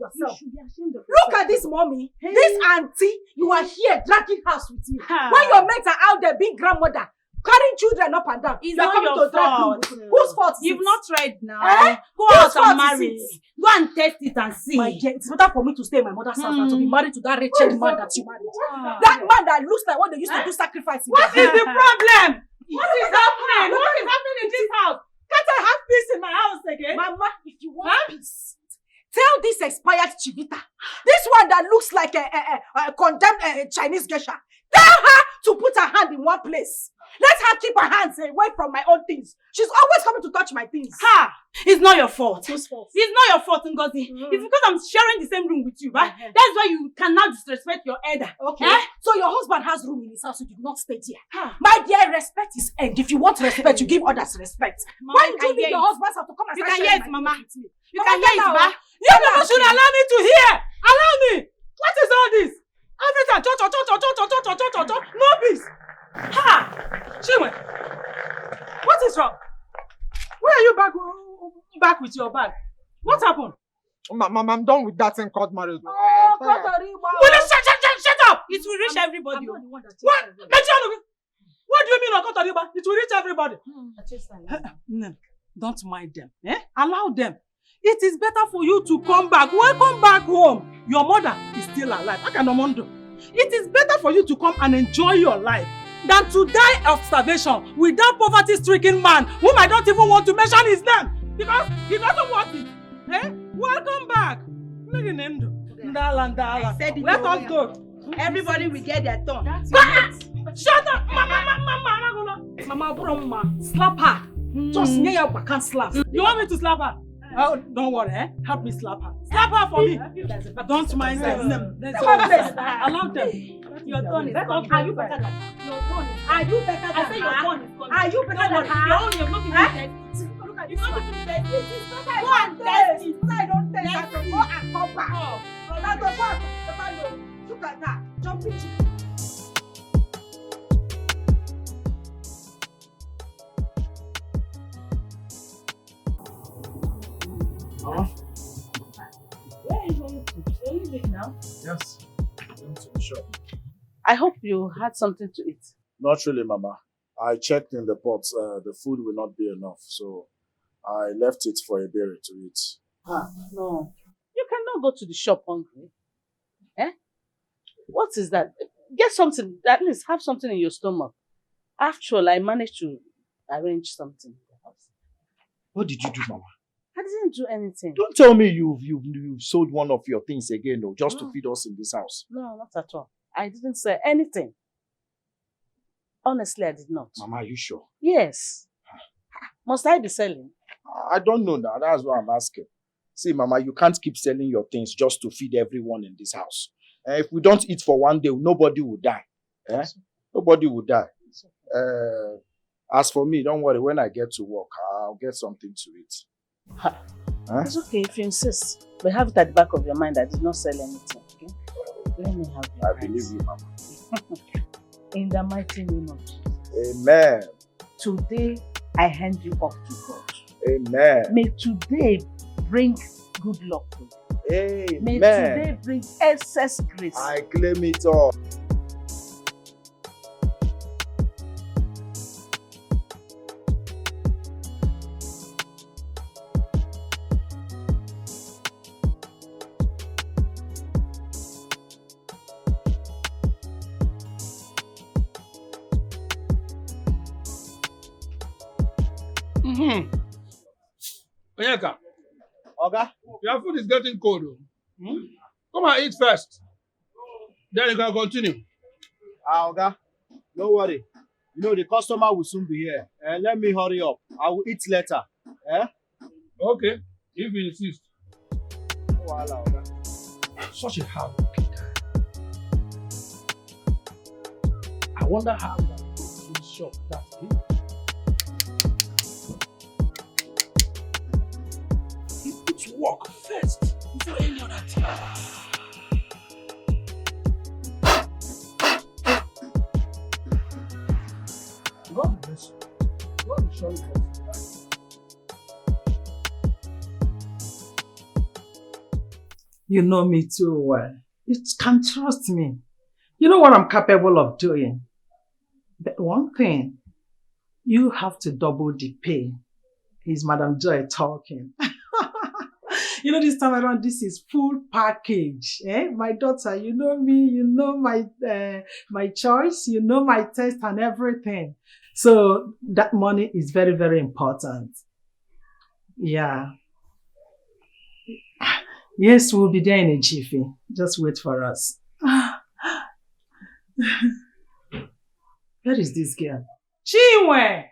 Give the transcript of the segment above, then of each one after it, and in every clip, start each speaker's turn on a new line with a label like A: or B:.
A: yourself.
B: You should be ashamed of
A: Look
B: yourself.
A: at this mommy, this auntie, you are here dragging house with me. When your mates are out there being grandmother, carrying children up and down,
B: It's
A: you are
B: not
A: coming
B: your
A: to drag
B: fault.
A: whose fault is
B: You've
A: it?
B: not tried now. Go
A: Whose
B: out
A: fault
B: and
A: is
B: marry.
A: it?
B: Go and test it and see.
A: My dear, it's better for me to stay in my mother's house than to be married to that wretched man that you married. That man that looks like what they used to do sacrifice in.
B: What is the problem? What is happening? What is happening in this house? Can't I have peace in my house again?
A: Mama, if you want peace, tell this expired chivita, this one that looks like a condemned Chinese geisha, tell her to put her hand in one place. Let her keep her hands away from my own things. She's always coming to touch my things.
B: Ha! It's not your fault.
A: Whose fault?
B: It's not your fault, Ngozi. It's because I'm sharing the same room with you, right? That's why you cannot disrespect your elder.
A: Okay. So your husband has room in his house, so you did not stay there.
B: Ha!
A: My dear, respect is end. If you want respect, you give others respect.
B: Mama,
A: Why did you leave your husband's house to come and
B: You
A: start
B: can
A: sharing
B: hear it,
A: my
B: Mama.
A: things with me?
B: You can hear it,
A: Mama,
B: ba?
A: You people should allow me to hear.
B: Allow me! What is all this? Everything, no peace. Ha! Chinwe, what is wrong? Where are you back with your bag? What happened?
C: Mama, I'm done with that thing called marriage.
A: Oh,
C: Will
B: Will you shut up? It will reach everybody. What? What do you mean, Okotoriba? It will reach everybody. No, don't mind them. Allow them. It is better for you to come back. Welcome back home. Your mother is still alive. It is better for you to come and enjoy your life than to die of starvation with that poverty-stricken man whom I don't even want to mention his name because he doesn't want it. Welcome back. Ndala. Let us go.
D: Everybody will get their turn.
B: Shut up! Mama, slap her. Just near your back and slap. You want me to slap her? Oh, don't worry, Help me slap her. Slap her for me. Don't mind them. Allow them. Your turn is coming. Are you better than her? Your turn is. Are you better than her? I say your turn is coming. Are you better than her? Your own, you're not even dead. Look at this one. Go and test it.
A: I don't test it. Go and come back. Look at that. Jump into it.
E: Huh?
B: Where are you going to? Are you leaving now?
E: Yes. I'm going to the shop.
B: I hope you had something to eat.
E: Not really, Mama. I checked in the pot. The food will not be enough, so I left it for a berry to eat.
B: No. You cannot go to the shop hungry. What is that? Get something. At least have something in your stomach. After all, I managed to arrange something in the house.
F: What did you do, Mama?
B: I didn't do anything.
F: Don't tell me you've sold one of your things again, though, just to feed us in this house.
B: No, not at all. I didn't say anything. Honestly, I did not.
F: Mama, are you sure?
B: Yes. Must I be selling?
F: I don't know now. That's why I'm asking. See, Mama, you can't keep selling your things just to feed everyone in this house. If we don't eat for one day, nobody will die. Nobody will die. As for me, don't worry. When I get to work, I'll get something to eat.
B: It's okay if you insist. But have it at the back of your mind that I did not sell anything, okay? Let me have your
F: I believe you, Mama.
B: In the mighty name of Jesus.
F: Amen.
B: Today, I hand you off to God.
F: Amen.
B: May today bring good luck to you.
F: Amen.
B: May today bring excess grace.
F: I claim it all.
G: Onyeka,
F: Oga?
G: your food is getting cold. Come and eat first. Then you can continue.
F: Oga, don't worry. You know the customer will soon be here. Let me hurry up. I will eat later.
G: Okay, if you insist.
F: No wahala, Oga.
G: Such a hard-working guy. I wonder how that goes to the shop that day. He puts work first before any other thing. God bless you. God will surely bless you.
B: You know me too well. You can trust me. You know what I'm capable of doing. But one thing, you have to double the pay. Is Madam Joy talking? You know, this time around, this is full package. My daughter, you know me, you know my choice, you know my taste and everything. So that money is very, very important. Yeah. Yes, we'll be there in a jiffy. Just wait for us. Where is this girl? Chinwe!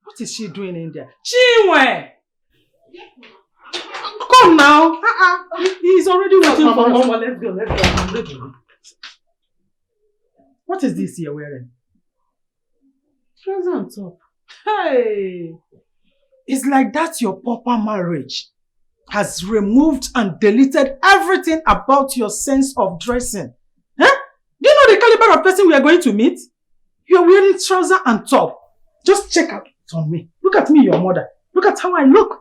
B: What is she doing in there? Chinwe! Come now! He's already waiting for us. Let's go. What is this you're wearing? Trouser on top. Hey! It's like that your proper marriage has removed and deleted everything about your sense of dressing. Huh? Do you know the caliber of person we are going to meet? You're wearing trouser and top. Just check out on me. Look at me, your mother. Look at how I look.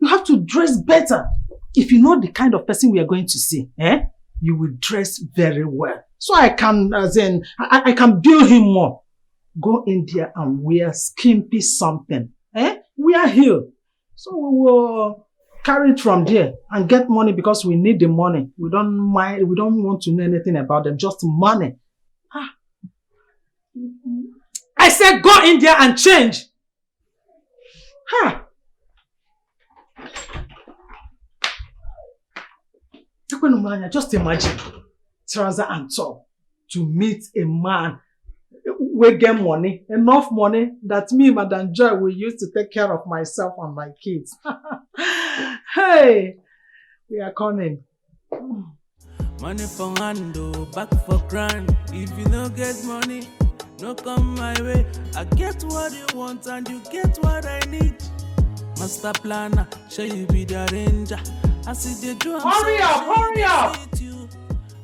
B: You have to dress better. If you know the kind of person we are going to see, you will dress very well. So I can, I can build him more. Go in there and wear skimpy something. Wear heel. So we will carry it from there and get money because we need the money. We don't mind, we don't want to know anything about them, just money. I said go in there and change. Just imagine trouser and top to meet a man we get money, enough money that me, Madam Joy, will use to take care of myself and my kids. Hey, we are coming.
H: Money for hand, back for grand. If you don't get money, no come my way. I get what you want and you get what I need. Master planner, shall you be the arranger? I see the drum.
B: Hurry up, hurry up!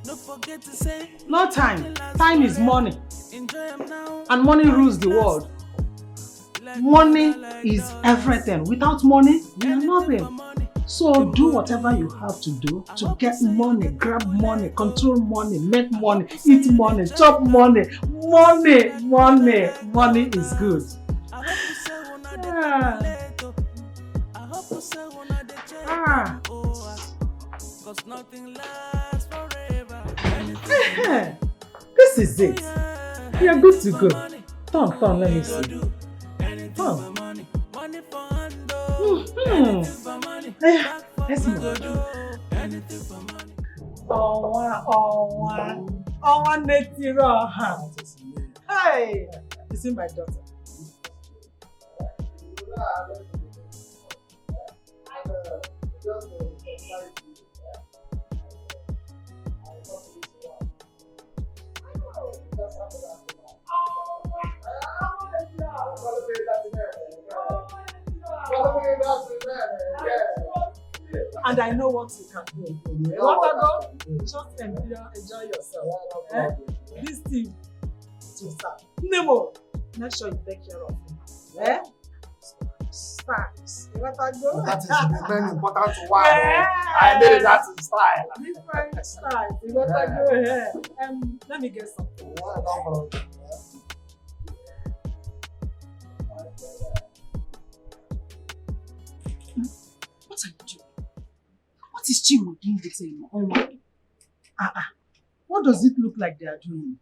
H: Don't forget to say,
B: no time. Time is money. And money rules the world. Money is everything. Without money, we are nothing. So do whatever you have to do to get money, grab money, control money, make money, eat money, chop money. Money, money, money is good. This is it. We are good to go. Turn, let me see. Turn. Let's move. Hey, you see my daughter. And I know what you can do. You want to go? Just enjoy yourself. This thing to start. Nemo, make sure you take care of him. Styles. You want to go?
C: That is the main important one. I made that in style.
B: Different styles. You want to go here? Let me get something. What are you doing? What is Chinwe doing with him? Oh my. What does it look like they are doing?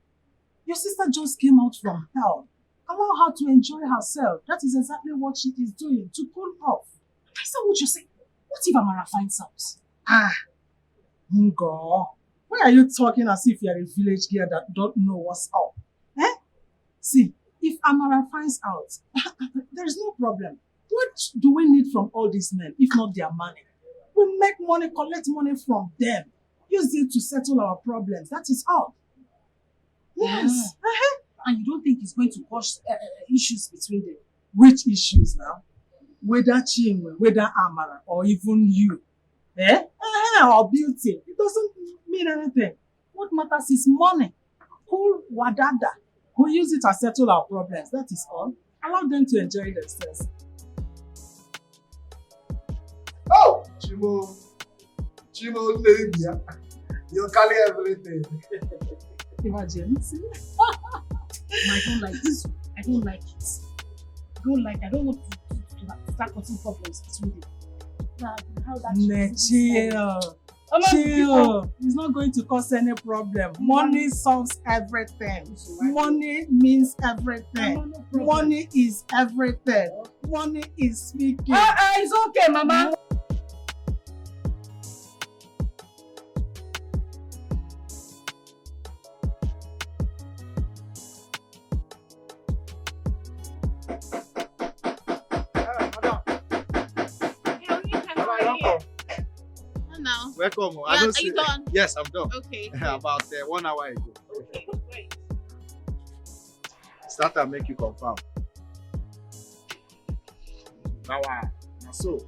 B: Your sister just came out from hell. Allow her to enjoy herself. That is exactly what she is doing, to cool off. Is that what you say? What if Amara finds out? Ngo. Why are you talking as if you are a village girl that don't know what's up? See, if Amara finds out, there is no problem. What do we need from all these men, if not their money? We make money, collect money from them. Use it to settle our problems. That is all. Yes. And you don't think it's going to cause issues between them? Which issues now? Whether Chinwe, whether Amara, or even you. Or beauty. It doesn't mean anything. What matters is money. Cool wadada. We use it to settle our problems. That is all. Allow them to enjoy themselves.
C: Oh! Chinwe, Chimo Labia. You carry everything.
A: Imagine. I don't like this. I don't like it. I don't want to start causing problems between them.
B: Chill. It's not going to cause any problem. Money solves everything. Money means everything. Money is everything. Money is speaking.
A: It's okay, Mama.
F: Welcome.
D: Are you done?
F: Yes, I'm done.
D: Okay.
F: About 1 hour ago.
D: Okay, great.
F: Start and make you confirm. Now, so.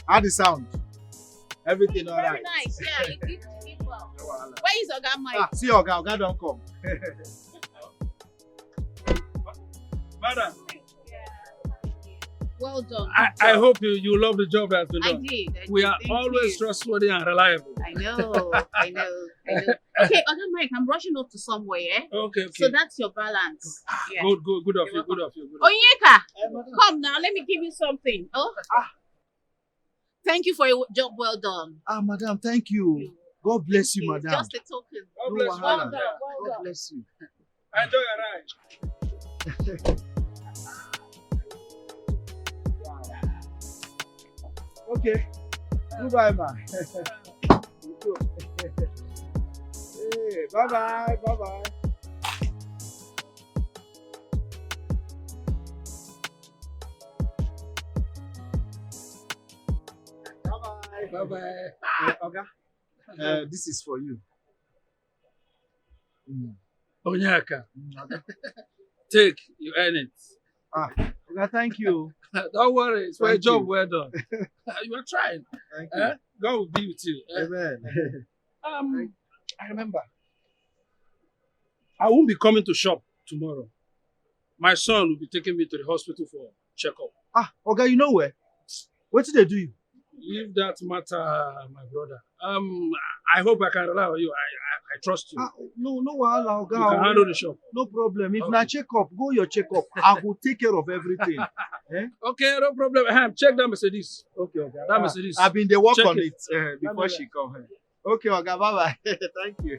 F: How the sound? Everything all
D: Very
F: right?
D: nice. Yeah, you keep well. Where is Oga Mike?
F: See Oga don't come.
G: Madam,
D: Well done.
G: I hope you love the job that's been
D: I
G: done.
D: did.
G: We are
D: Thank
G: always
D: you.
G: trustworthy and reliable.
D: I know. Okay, Oga Mike, I'm rushing off to somewhere, yeah?
G: Okay.
D: So that's your balance. Yeah.
G: Good of you.
D: Onyeka, come now, let me give you something. Oh. Thank you for your job well done.
F: Madam, thank you. God bless you, madam.
D: Just a token.
G: God bless you.
D: Well done.
F: God bless you.
G: Enjoy your ride.
F: Okay. Goodbye, ma. Hey, bye-bye. Bye-bye.
G: Bye-bye.
F: Okay. This is for you.
G: Onyeka. Take, you earn it.
F: Okay, thank you.
G: Don't worry, it's my
F: Thank
G: job
F: you.
G: well done. You are trying.
F: Thank you.
G: God will be with you.
F: Amen.
G: I remember. I won't be coming to shop tomorrow. My son will be taking me to the hospital for checkup.
F: Okay, you know where? What did they do you?
G: Leave that matter, my brother. I hope I can rely on you. I trust you.
F: No, wahala,
G: You can handle the shop.
F: No problem. If
G: Okay.
F: na check up, go your check up. I will take care of everything.
G: Okay, no problem. Check that Mercedes.
F: Okay.
G: That Mercedes.
F: I've been there work
G: Check
F: on
G: it.
F: it before she come. Okay, Oga, bye-bye. Thank you.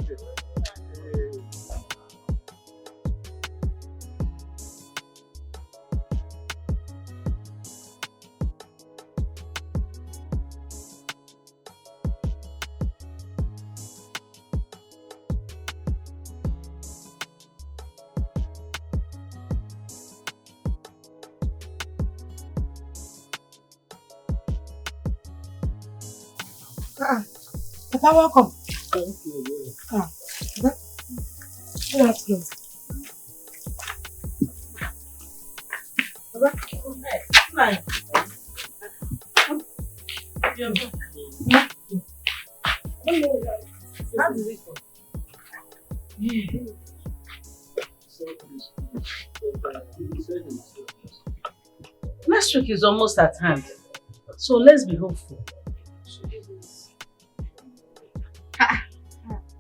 A: Papa, welcome.
F: Thank you.
A: Let's go.
I: Next week is almost at hand, so let's be hopeful.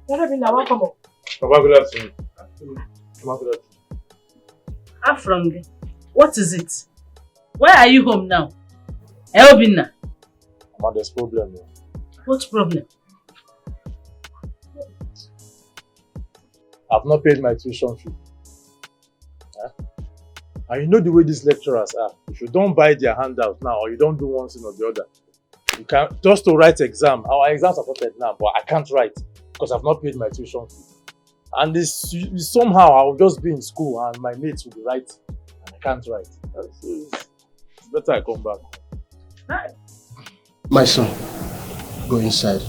A: Welcome.
C: Papa, good afternoon.
I: Afrong, what is it? Why are you home now? Elbina.
C: Mama, there's problem.
I: What problem?
C: I've not paid my tuition fee. And you know the way these lecturers are. If you don't buy their handout now, or you don't do one thing or the other, you can just to write exam. Our exams are started now, but I can't write because I've not paid my tuition fee. And this somehow I'll just be in school and my mates will be writing and I can't write. It's better I come back.
I: Hi.
J: My son, go inside.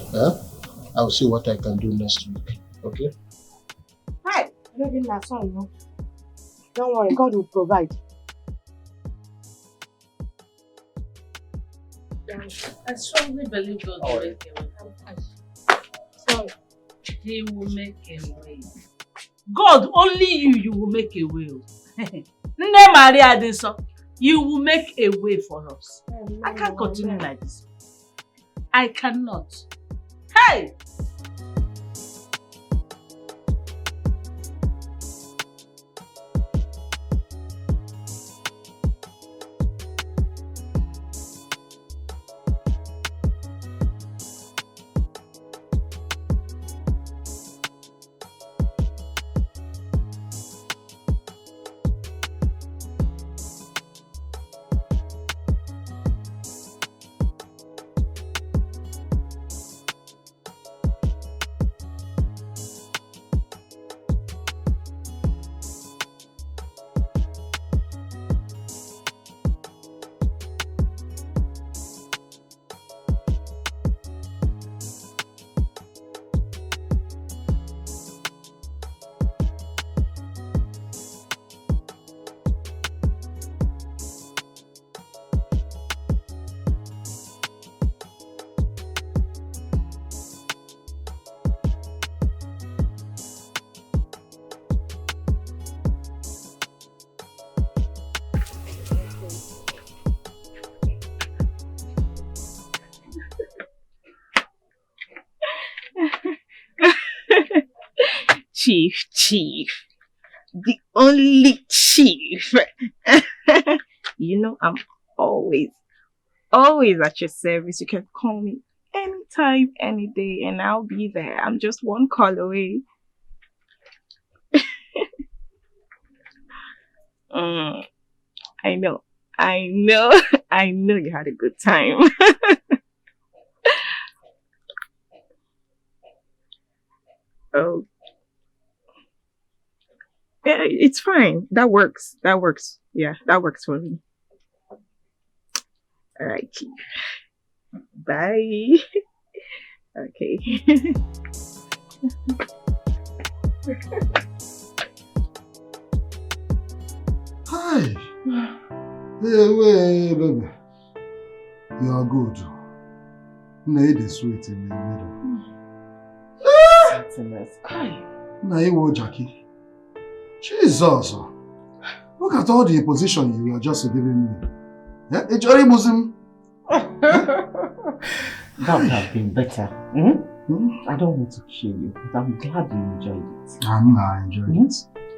J: I'll see what I can do next week. Okay?
A: Hi. Don't worry, God will provide.
I: I strongly believe God will make a way. So, He will make a way. God, only you will make a way. Nne Maria Adeso, You will make a way for us. I can't continue like this. I cannot. Hey!
K: Chief, the only chief. You know, I'm always at your service. You can call me anytime, any day, and I'll be there. I'm just one call away. I know you had a good time. Oh. Yeah, it's fine. That works. Yeah, that works for me. All right, Chief. Bye. Okay.
J: Hi. Hey, baby. You are good. Need the sweet in the middle. Now you will, Jackie. Jesus! Look at all the position you are just giving me. Yeah? It's very Muslim.
L: That would have been better. I don't want to kill you, but I'm glad you enjoyed it.
J: I enjoyed it.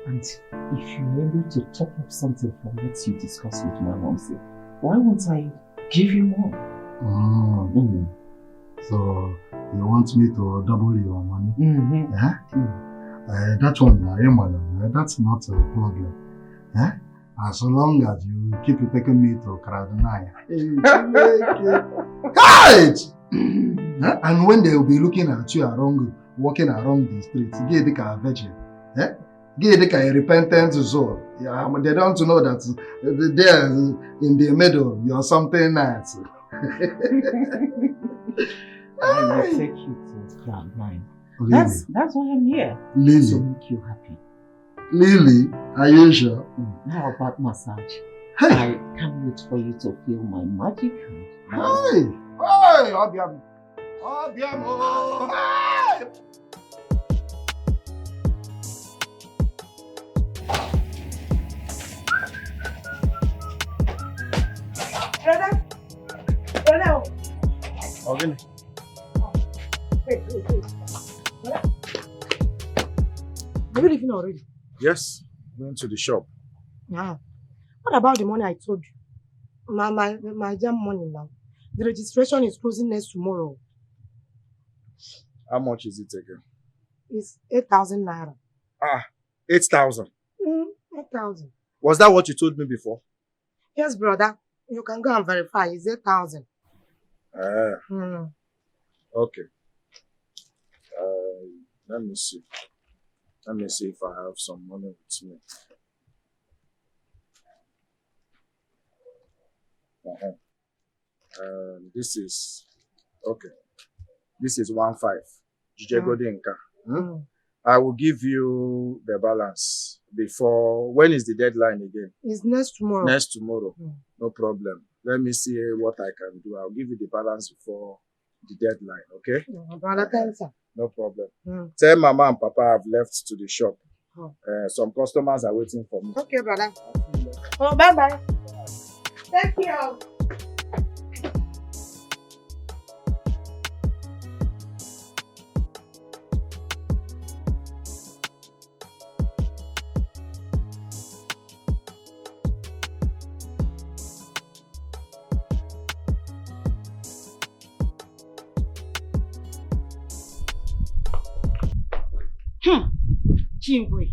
L: And if you're able to top up something from what you discussed with my mom, why won't I give you more?
J: So, you want me to double your money? Yeah? That one, that's not a problem. Eh? As long as you keep taking me to Kradnaya. And when they will be looking at you walking around the streets, get like a virgin. Get like a repentant soul. Yeah, they don't know that there in the middle, you're something nice.
L: I will take you to Cloud9. That's why I'm here.
J: Lily.
L: To make you happy.
J: Lily, are you sure?
L: How about massage?
J: Hey.
L: I can't wait for you to feel my magic hand.
J: Hey! Obiamo! Hey!
A: Brother.
F: Okay.
A: Wait. Are you leaving already?
F: Yes, going to the shop.
A: Yeah. What about the money I told you? My jam money now. The registration is closing next tomorrow.
F: How much is it again?
A: It's 8,000 naira.
F: 8,000.
A: 8,000.
F: Was that what you told me before?
A: Yes, brother. You can go and verify. It's 8,000.
F: Okay. Let me see. Let me see if I have some money with me. This is okay. This is 1.5. I will give you the balance before. When is the deadline again?
A: It's next tomorrow.
F: Next tomorrow. No problem. Let me see what I can do. I'll give you the balance before the deadline. Okay?
A: Brother, thanks, sir.
F: No problem. Tell Mama and Papa I've left to the shop. Some customers are waiting for me.
A: Okay, brother. Oh, bye-bye. Thank you.
B: Chingwe,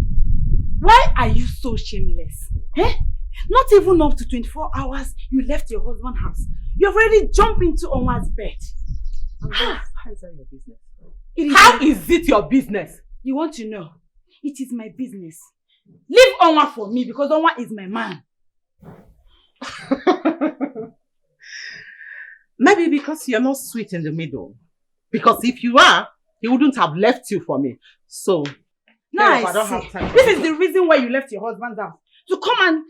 B: why are you so shameless? Eh? Not even up to 24 hours, you left your husband's house. You've already jumped into Onwa's bed.
L: How is that your business?
B: How is it your business? You want to know? It is my business. Leave Onwa for me because Onwa is my man.
L: Maybe because you're not sweet in the middle. Because if you are, he wouldn't have left you for me. So,
B: Now
L: I don't
B: see.
L: have time.
B: This is the reason why you left your husband's house. To come and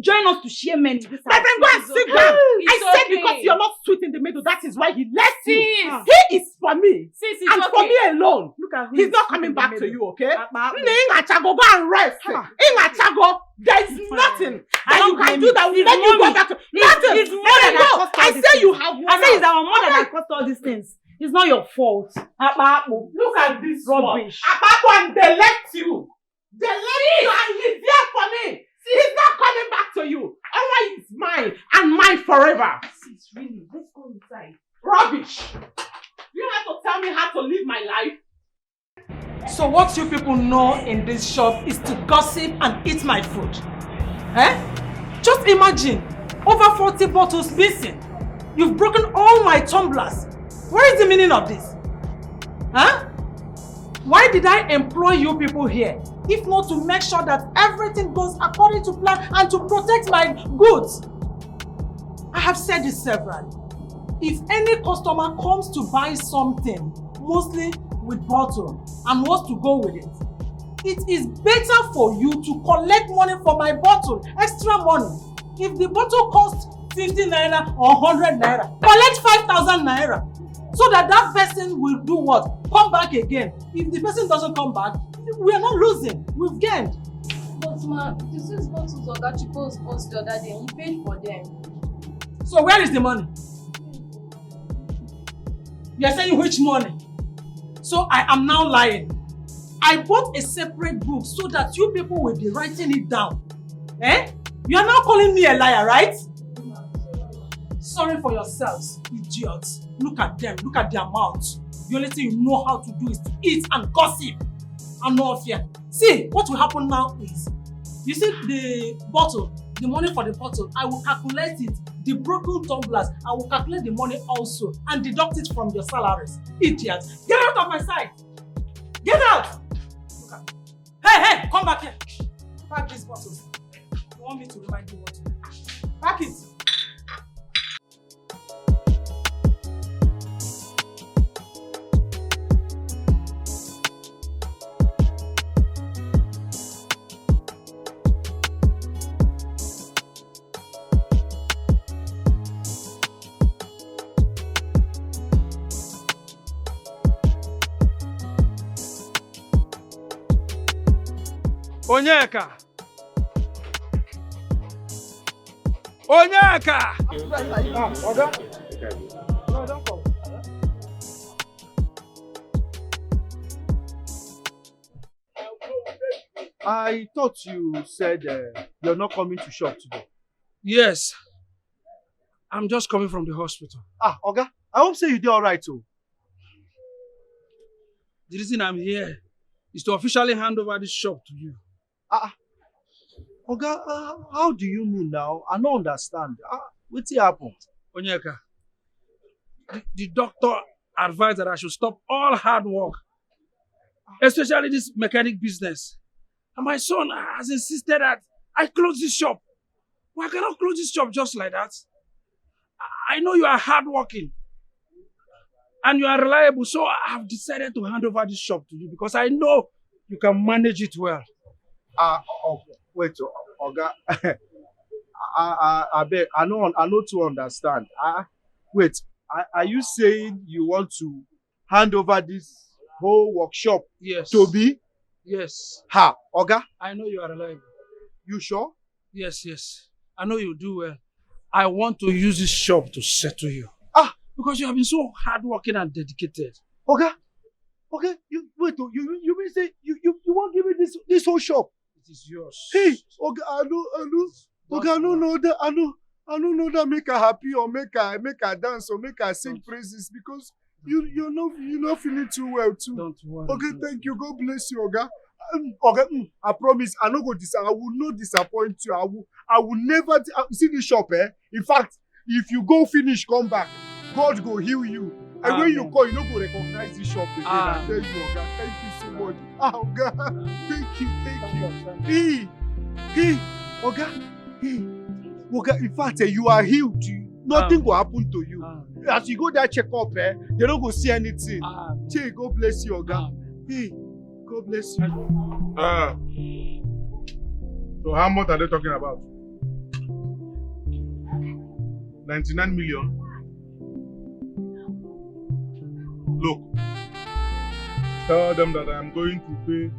B: join us to share men in this house.
L: Let them go and sit down. I said because you're not sweet in the middle, that is why he left you. He is for me. And for me alone.
B: Look at
L: He's not coming back to you, okay? Ingachago, go and rest. Ingachago, there is nothing that you can do that will let you go back to. Nothing.
B: It's more than
L: No, I say you have one.
B: I say it's our mother that caused all these things. It's not your fault.
L: Look at this
B: rubbish.
L: Abapo, and they left you. They left you and he's there for me. He's not coming back to you. Onwa is mine and mine forever.
B: Sis, really, let's go inside.
L: Rubbish. You have to tell me how to live my life.
B: So what you people know in this shop is to gossip and eat my food. Eh? Just imagine, over 40 bottles missing. You've broken all my tumblers. What is the meaning of this? Huh? Why did I employ you people here? If not to make sure that everything goes according to plan and to protect my goods. I have said this severally. If any customer comes to buy something, mostly with bottle, and wants to go with it, it is better for you to collect money for my bottle, extra money. If the bottle costs 50 naira or 100 naira, collect 5,000 naira. So that that person will do what? Come back again. If the person doesn't come back, we are not losing. We've gained.
I: But ma, the 6 bottles of Gachiko's bought the other day, he paid for them.
B: So where is the money? You are saying which money? So I am now lying. I bought a separate book so that you people will be writing it down. Eh? You are now calling me a liar, right? Sorry for yourselves, idiots. Look at them, look at their mouths. The only thing you know how to do is to eat and gossip. And no fear. See, what will happen now is, you see the bottle, the money for the bottle, I will calculate it. The broken tumblers, I will calculate the money also and deduct it from your salaries. Idiots. Get out of my sight. Get out. Look at me. Hey, come back here. Pack these bottles. You want me to remind you what to do? Pack it.
G: Onyeka! Onyeka!
F: I thought you said you're not coming to shop today.
G: Yes. I'm just coming from the hospital.
F: Oga, I hope say you did all right too.
G: The reason I'm here is to officially hand over this shop to you.
F: Oga, how do you mean now? I don't understand. What's happened?
G: Onyeka, the doctor advised that I should stop all hard work, especially this mechanic business. And my son has insisted that I close this shop. Well, I cannot close this shop just like that. I know you are hardworking and you are reliable, so I have decided to hand over this shop to you because I know you can manage it well.
F: Wait, Oga. I beg, I know to understand. Wait, are you saying you want to hand over this whole workshop to me?
G: Yes.
F: Oga?
G: I know you are reliable.
F: You sure?
G: Yes. I know you do well. I want to use this shop to settle you. Because you have been so hardworking and dedicated.
F: Okay, you wait. You mean say you won't give me this whole shop?
G: It is yours.
F: Hey, okay, I know. Okay, I don't know that. I don't know that make her happy or make her dance or make her sing praises because you're not feeling too well too.
G: Don't worry.
F: Okay, thank you. God bless you, Oga. Okay, I promise I will not disappoint you. I will never see this shop. In fact, if you go finish, come back. God go heal you. And when you call, you don't go recognize this shop again. I tell you, Oga. Thank you so much. Oga, thank you. Hey, Oga. Hey, Oga. In fact, you are healed. Nothing will happen to you. As you go there, check up. They don't go see anything. Hey, God bless you, Oga. Hey, God bless you.
C: So how much are they talking about? 99 million? Look, tell them that I am going to pay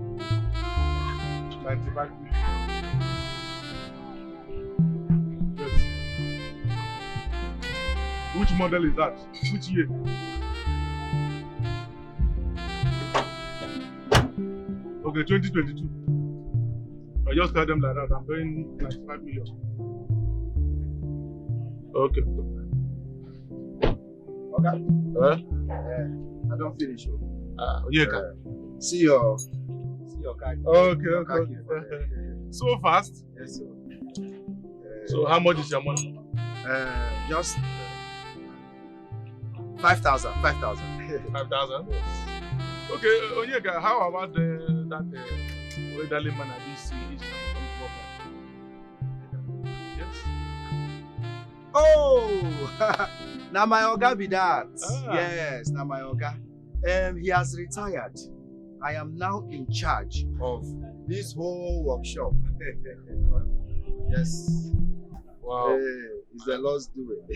C: 95 million. Yes. Which model is that? Which year? Okay, 2022. I just tell them like that I'm paying 95 million. Okay.
F: Okay.
C: I don't finish.
F: See your card.
C: Okay. So fast?
F: Yes, sir.
C: So how much is your money?
F: Just 5,000. 5,000.
C: 5,000? Yes. Okay, Onyeka, how about that elderly man I did see each time Yes.
F: Oh, now my Oga be that. Yes, now my Oga. He has retired. I am now in charge of this whole workshop. Yes.
C: Wow.
F: It's the Lord's doing.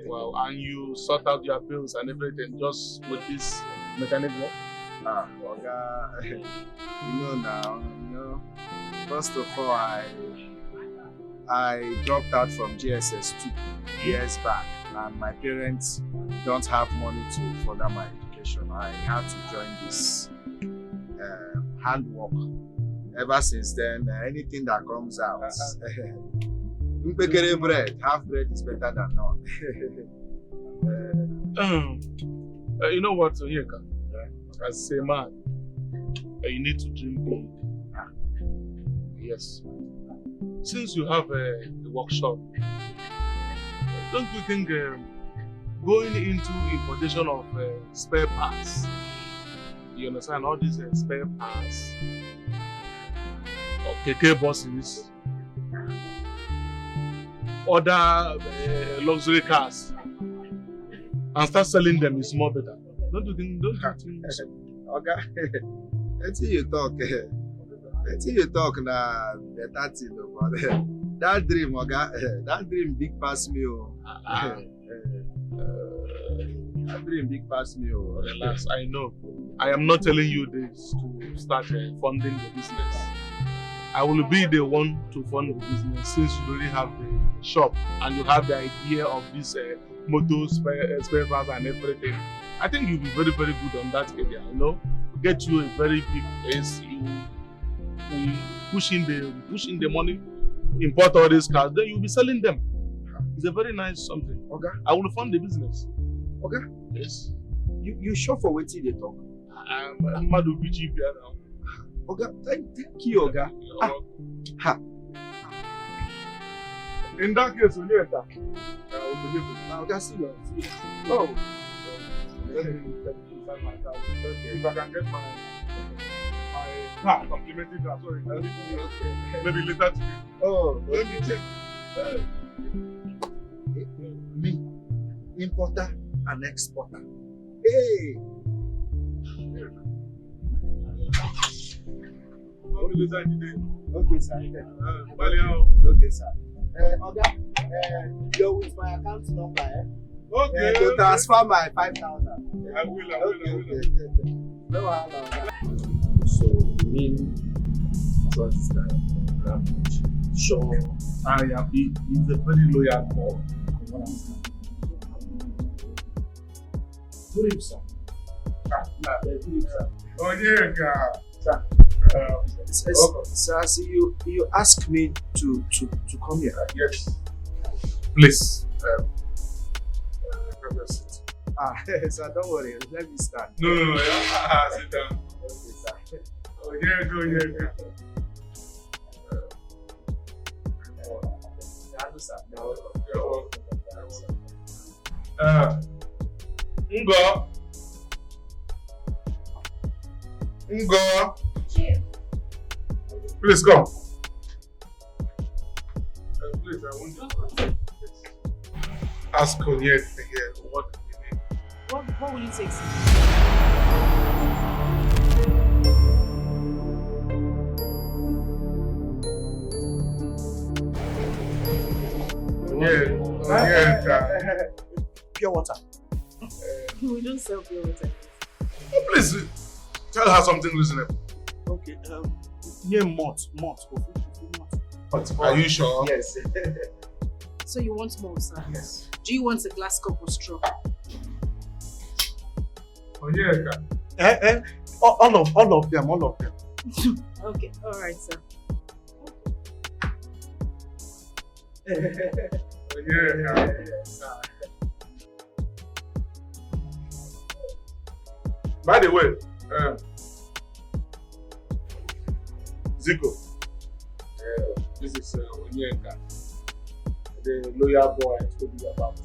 C: Wow. And you sort out your bills and everything just with this mechanic work?
F: Oga, you know now, first of all, I dropped out from GSS 2 years back, and my parents don't have money to further my education. I had to join this handwork. Ever since then, anything that comes out, half bread is better than none.
C: You know what, Onyeka? As a man, you need to dream big. Yes. Since you have a workshop, don't you think going into importation of spare parts, you understand, all these spare parts, or Keke buses, other luxury cars, and start selling them is more better? Don't you think?
F: Okay. Until you talk na better thing about that dream, Oga. That dream big pass me. That dream big pass me.
C: Relax, I know. I am not telling you this to start funding the business. I will be the one to fund the business since you already have the shop and you have the idea of this motor spare parts and everything. I think you'll be very, very good on that area, Get you a very big place, you push in the money, import all these cars, then you'll be selling them. It's a very nice something.
F: Okay.
C: I will fund the business.
F: Okay.
C: Yes.
F: You sure for what they talk?
C: I'm Madu BG now.
F: Okay, thank you, Oga.
C: In that case, when you enter, I will believe it.
F: Oga, see you.
C: Oh. Let me inside my car. Okay. If I can get my car, complimentary car, sorry. Okay. Maybe later today.
F: Oh,
C: let me check.
F: Me, importer and exporter. Hey!
C: Only later today.
F: Okay, sir. Okay, sir. Oga, you're with my account number,
C: Okay.
F: To transfer my 5,000.
C: I will.
F: No,
C: so, mean trust that sure I am. He's a very loyal boy.
E: Good evening, sir.
F: Oh, yeah,
E: Sir, see, you asked me to come here.
F: Yes. Please, have your seat.
E: Sir, don't worry. Let me stand.
F: No, sit down.
E: Okay, sir.
F: Oh, yeah, go, yeah. Ngo. Please come. Please, I want you to ask Onyek here what you need.
D: What will you take, sir?
E: Pure water.
D: We don't sell pure water.
F: Please, tell her something reasonable.
E: Okay, near malt.
F: Are you sure?
E: Yes.
D: So you want more, sir?
E: Yes.
D: Do you want a glass cup or straw?
F: Onyeka.
E: All of them.
D: Okay, alright, sir.
F: By the way, Zico, this is Onyeka, the lawyer boy I told you about.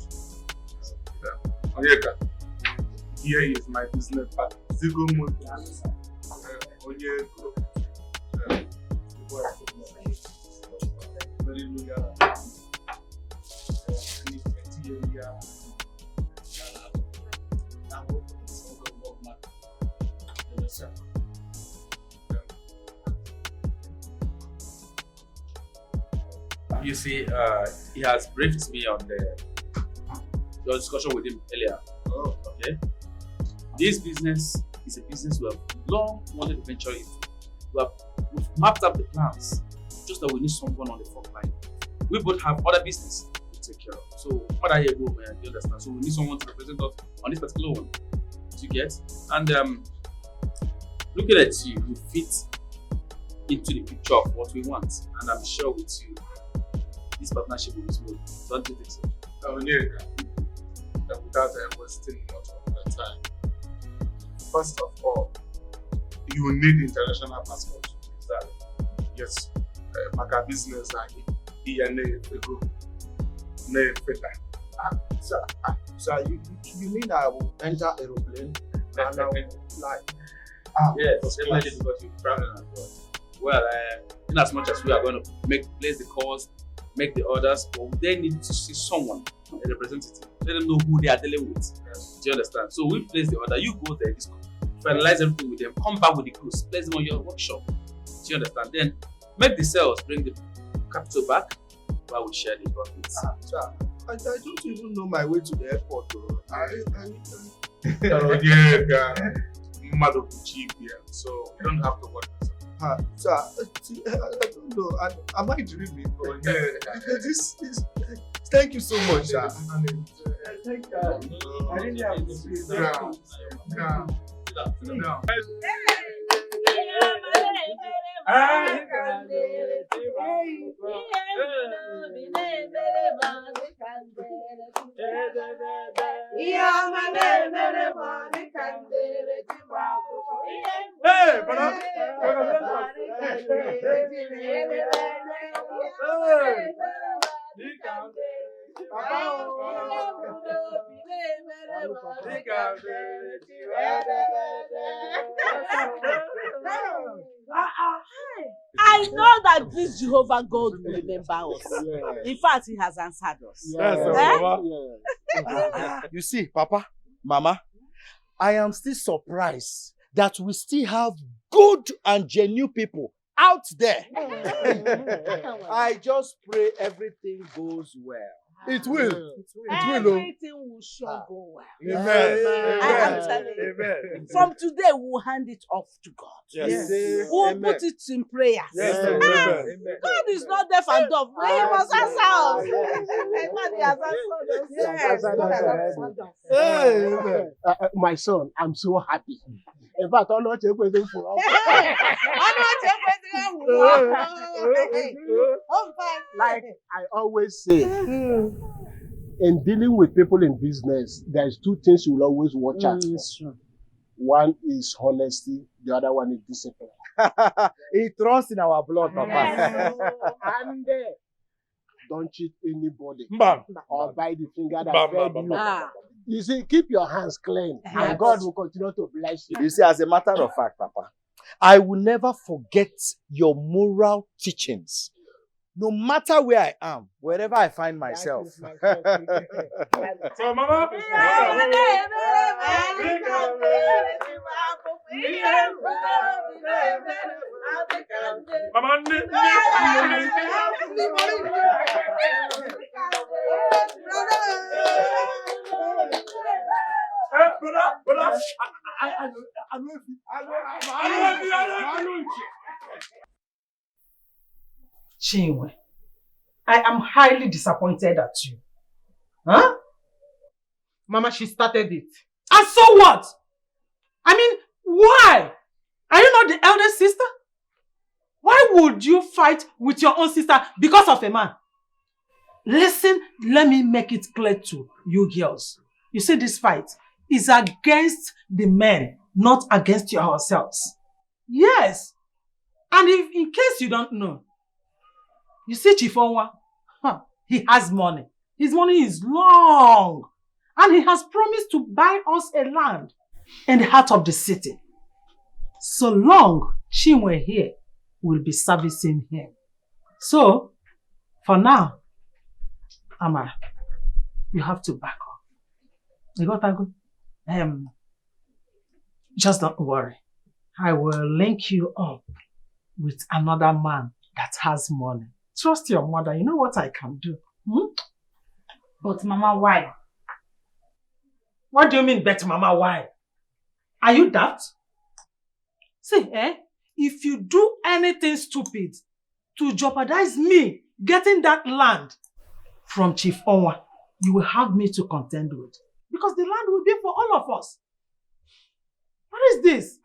F: Onyeka, here is my business partner, Zico Motos. Onyeka, the boy I told you about. Very loyal.
M: You see, he has briefed me on your discussion with him earlier.
F: Oh.
M: Okay. This business is a business we have long wanted to venture into. We've mapped out the plans, just that we need someone on the front line. We both have other business to take care of. So, what are you going to understand? So, we need someone to represent us on this particular one. Do you get? And looking at you, you fit into the picture of what we want. And I'm sure with you, this partnership will be smooth. Don't you think so?
F: Without wasting much of the time. First of all, you need international passport.
M: Exactly.
F: Yes. Maka business and
E: Sir, you mean I will enter aeroplane and I will fly?
M: Yes, definitely because you're traveling as well. Well, in as much as we are going to place the calls, make the orders, but they need to see someone, a representative. Let them know who they are dealing with. Yes. Do you understand? So we place the order, you go there, finalize everything with them, come back with the crews, place them on your workshop. Do you understand? Then make the sales, bring the capital back, while we share the profits.
E: Sir, I don't even know my way to the airport.
F: So you don't have to worry.
E: Sir, I don't know. Am I dreaming? Thank you so much, sir. Thank you. I really appreciate it.
F: Hey, brother.
L: I know that this Jehovah God will remember us. In fact, He has answered us.
N: You see, Papa, Mama, I am still surprised that we still have good and genuine people out there. I just pray everything goes well.
F: It will. It will.
L: Everything will sure go well.
F: Amen.
L: I am telling you.
F: Amen.
L: From today, we'll hand it off to God.
F: Yes.
L: We'll
F: Amen.
L: put it in prayers.
F: Yes.
L: Ah,
F: Amen.
L: God is not deaf and dumb. He must answer us. God has answered us.
F: Amen.
O: My son, I'm so happy. In fact, I'm not waiting for like I always say, in dealing with people in business, there's two things you will always watch out for. One is honesty, the other one is discipline.
N: It runs in our blood, Papa.
O: And don't cheat anybody
F: Bam.
O: or bite the finger that
F: Bam,
O: fed
F: bam,
O: you.
F: bam.
O: You see, keep your hands clean, and God will continue to bless you.
N: You see, as a matter of fact, Papa, I will never forget your moral teachings. No matter where I am, wherever I find myself.
F: So, Mama. Brother.
B: Chinwe, I am highly disappointed at you. Huh?
L: Mama, she started it.
B: And so what? I mean, why? Are you not the eldest sister? Why would you fight with your own sister because of a man? Listen, let me make it clear to you girls. You see, this fight is against the men, not against yourselves. Yes. And if, in case you don't know, you see Chief Onwa, he has money. His money is long. And he has promised to buy us a land in the heart of the city. So long Chinwe here will be servicing him. So, for now, Ama, you have to back up. You got that good? Just don't worry. I will link you up with another man that has money. Trust your mother. You know what I can do.
I: But Mama, why?
B: What do you mean, bet Mama, why? Are you daft? See, if you do anything stupid to jeopardize me getting that land from Chief Onwa, you will have me to contend with. Because the land will be for all of us. What is this?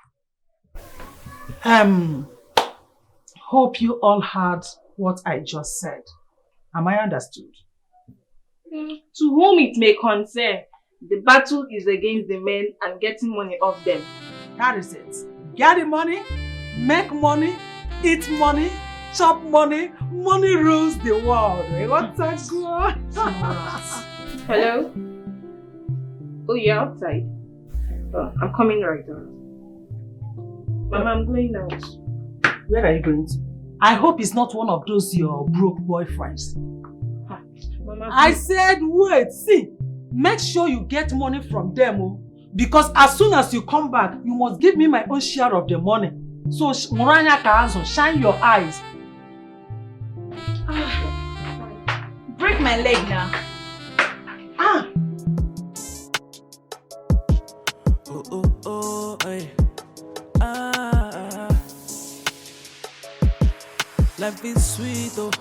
B: Hope you all heard what I just said. Am I understood?
K: To whom it may concern, the battle is against the men and getting money off them.
B: That is it. Get the money, make money, eat money, chop money, money rules the world. What's that good?
K: Hello? Oh, you're outside? Oh, I'm coming right now. Mama, I'm going out.
B: Where are you going to? I hope it's not one of those your broke boyfriends.
K: Mama,
B: I said wait, see, make sure you get money from them, because as soon as you come back, you must give me my own share of the money. So, Muranya Kahazo, shine your eyes.
I: Break my leg now.
H: Life is sweet, oh.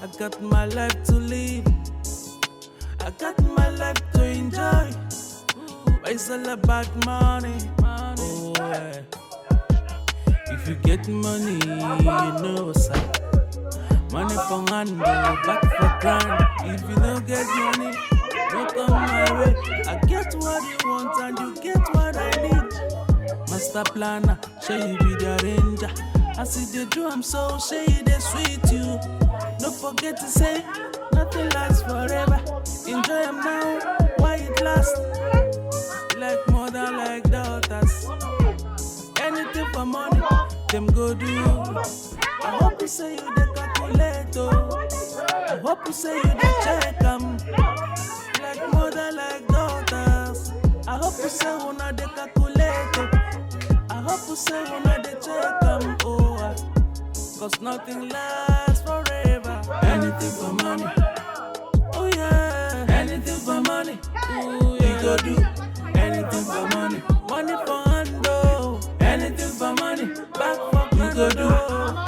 H: I got my life to live. I got my life to enjoy. But it's all about money. Oh, yeah. If you get money, you know what's up. Money for hand, back for grand. If you don't get money, don't come my way. I get what you want and you get what I need. Master planner, show you be the arranger. I see the do, I'm so shady, they sweet you. Don't forget to say, nothing lasts forever. Enjoy them now, why it lasts? Like mother, like daughters. Anything for money, them go do. I hope you say you the calculator. I hope you say you the check them. Like mother, like daughters. I hope you say you not the calculator. I hope you say you not the check them. Cause nothing lasts forever. Anything for money. Oh yeah. yeah. Anything for money. Ooh, yeah. We go do anything for money. Money for hand, oh. Anything for money. Back for we go do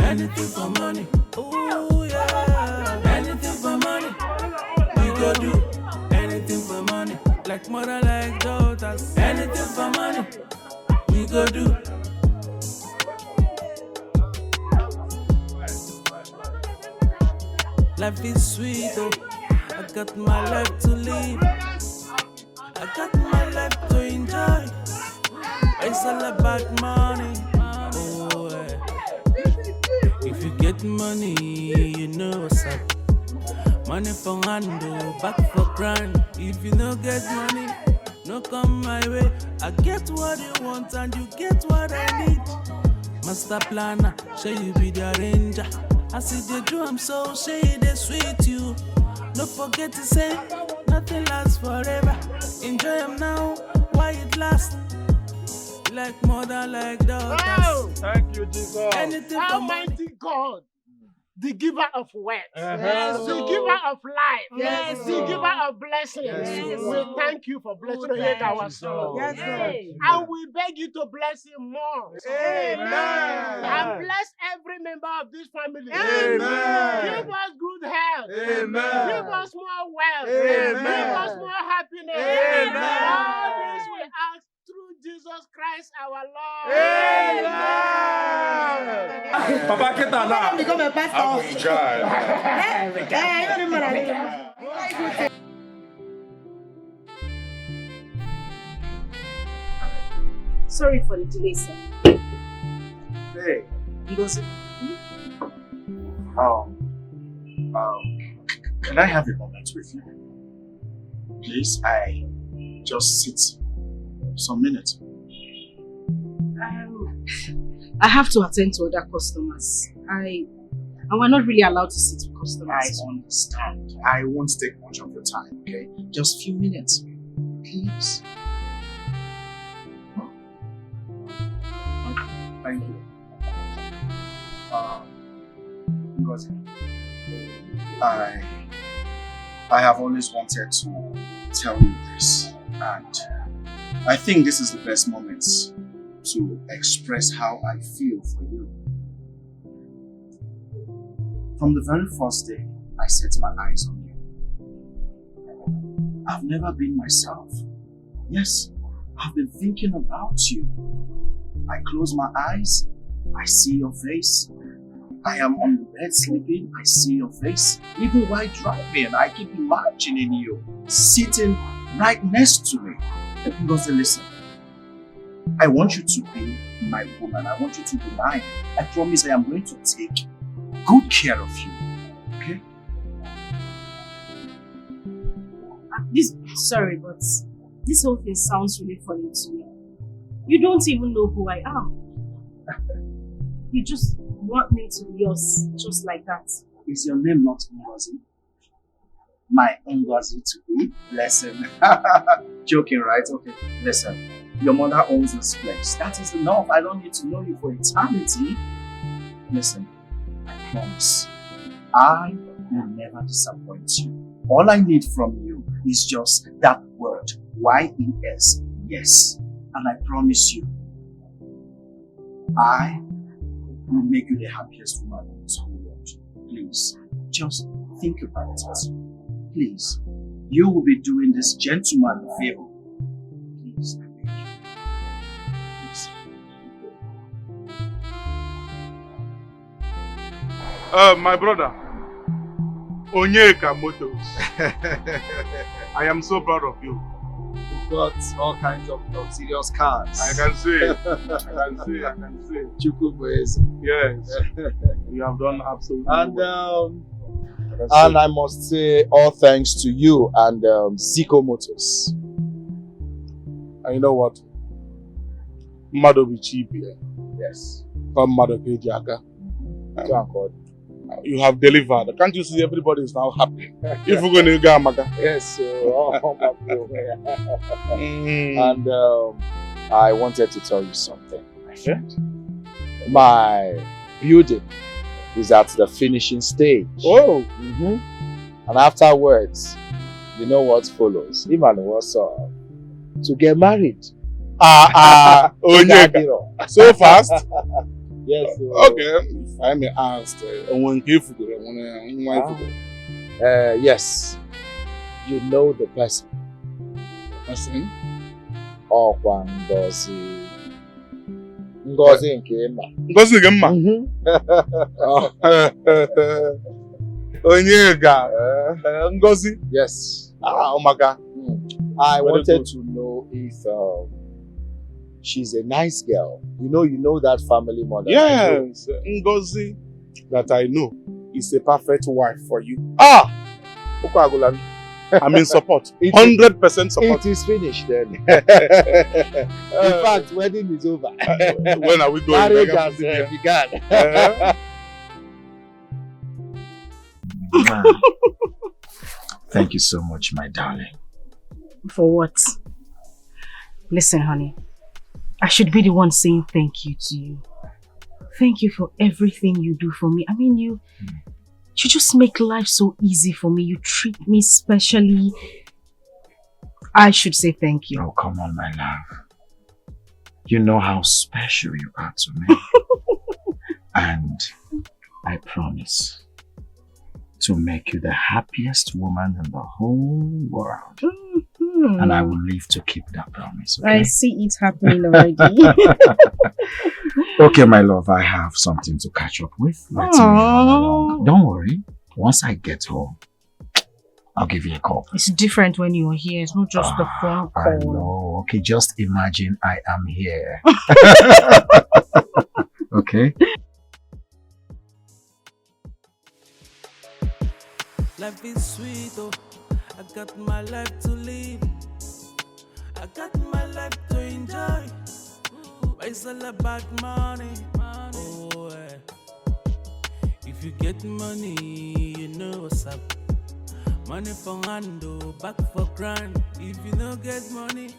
H: anything for money. Ooh, yeah. Anything for money. We go do anything for money. Like mother, like daughters. Anything for money. We go do. Life is sweet, oh. I got my life to live. I got my life to enjoy. It's all about money. Oh, yeah. If you get money, you know what's up. Money for hand, oh, back for grand. If you don't get money, no come my way. I get what you want and you get what I need. Master planner, shall you be the arranger? I see the drum, so say they sweet you. Don't forget to say, nothing lasts forever. Enjoy them now, why it lasts? Like mother, like daughters.
O: Oh,
C: thank you, Jesus.
H: Anything for money.
O: Almighty God, the giver of wealth,
C: Yes,
O: the giver of life,
A: Yes,
O: the giver of blessings.
C: Yes,
O: we thank you for blessing our soul.
A: Yes,
O: And we beg you to bless him more.
C: Amen.
O: And bless every member of this family.
C: Amen.
O: Give us good health.
C: Amen.
O: Give us more wealth.
C: Amen.
O: Give us more happiness.
C: Amen.
O: All this we ask through Jesus Christ our Lord.
C: Amen. Papa Kita now.
A: Become a pastor.
C: I'm in charge.
D: Sorry for the delay, sir.
E: Hey,
D: Ngozi.
E: can I have a moment with you? Please, I just sit some minutes.
D: I have to attend to other customers. And we're not really allowed to sit with
E: I
D: customers.
E: understand. I won't take much of your time, okay? Just a few minutes. Please. Thank you. Ngozi, I have always wanted to tell you this, and I think this is the best moment to express how I feel for you. From the very first day I set my eyes on you, I've never been myself. Yes, I've been thinking about you. I close my eyes, I see your face. I am on the bed sleeping, I see your face. Even while driving, I keep imagining you sitting right next to me. Because listen, I want you to be my woman. I want you to be mine. I promise I am going to take good care of you. Okay?
D: Sorry, but this whole thing sounds really funny to me. You don't even know who I am. You just want me to be yours, just like that.
E: Is your name not Ngozi? My Ngozi to be? Blessing. Joking, right? Okay, listen. Your mother owns this place. That is enough. I don't need to know you for eternity. Listen, I promise. I will never disappoint you. All I need from you is just that word. Y-E-S. Yes. And I promise you, I will make you the happiest woman in this whole world. Please, just think about it. Please, you will be doing this gentleman a favor. Please, I beg you. Please.
F: My brother, Onyeka Motors. I am so proud of you.
N: You've got all kinds of luxurious cars.
F: I can see it. I can see it.
N: Chukwubueze.
F: Yes. You have done absolutely well.
N: And I must say all thanks to you and Zico Motors.
F: And you know what? Mado be cheap here.
N: Yes.
F: Come Mado Pejiaka. You have delivered. Can't you see everybody is now happy? If we're going to go, Maga.
N: Yes. And I wanted to tell you something, my friend. My building is at the finishing stage.
F: Oh.
N: And afterwards, You know what follows? Even what's up? To get married.
F: Onyeka. So fast?
N: Yes.
F: Okay. If I may ask,
N: yes. You know the person.
F: Person?
N: Ọkwa Ngozi. Ngozi nke mma.
F: Ngozi nke mma? Onyeka. Ngozi?
N: Yes.
F: Omaka.
N: I wanted to know if she's a nice girl. You know that family mother.
F: Yes. Ngozi that I know is a perfect wife for you. I'm in support. 100% support.
N: It is finished then. In fact, wedding is over.
F: When are we going?
N: Marriage has begun. Thank you so much, my darling.
D: For what? Listen, honey. I should be the one saying thank you to you. Thank you for everything you do for me. I mean, you just make life so easy for me. You treat me specially. I should say thank you.
N: Oh, come on, my love. You know how special you are to me. And I promise to make you the happiest woman in the whole world. And I will live to keep that promise. Okay?
D: I see it happening already.
N: Okay, my love, I have something to catch up with. Let me run along. Don't worry. Once I get home, I'll give you a call.
D: It's different when you're here. It's not just the phone call.
N: I know. Okay, just imagine I am here. Okay?
H: Life is sweet, oh. I got my life to live. I got my life to enjoy. But it's all about money. Oh, yeah. If you get money, you know what's up. Money for hand, oh, back for grand. If you don't get money,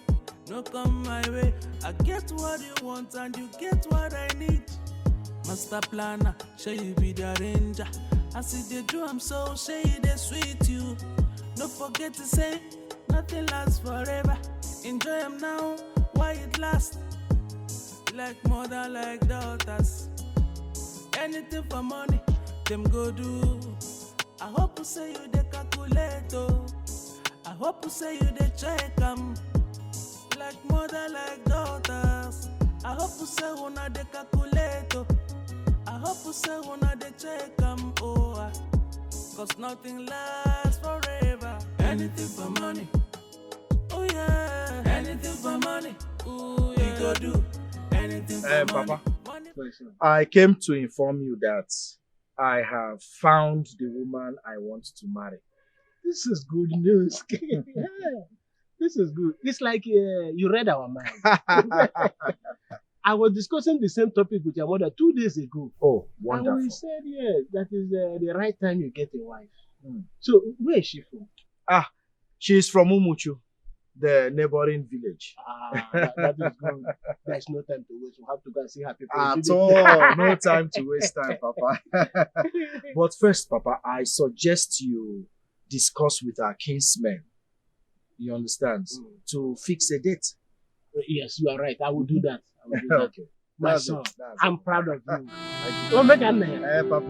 H: no come my way. I get what you want and you get what I need. Master planner, shall you be the arranger? I see the drum, so say they sweet you. Don't forget to say, nothing lasts forever. Enjoy them now, why it lasts? Like mother, like daughters. Anything for money, them go do. I hope you say you the calculator. I hope you say you the check them. Like mother, like daughters. I hope you say you not the calculator. I hope you say you not the check them. Oh, cause nothing lasts forever. Anything for money. Oh yeah. Anything for money. Ooh, yeah. You go do anything for money.
N: Papa, I came to inform you that I have found the woman I want to marry.
O: This is good news. This is good. It's like you read our mind. I was discussing the same topic with your mother 2 days ago.
N: Oh, wonderful.
O: And we said, yes, that is the right time you get a wife. So, where is she from?
N: She's from Umuchu, the neighboring village.
O: That is good. There's no time to waste. We have to go and see her people.
N: At all. No time to waste time, Papa. But first, Papa, I suggest you discuss with our kinsmen. You understand? To fix a date.
O: Yes, you are right. I will do that. I will do that.
N: Okay.
O: My
N: That's
O: son,
N: it. That's
O: I'm
N: it.
O: proud of you.
N: Oh,
O: make a
N: Papa.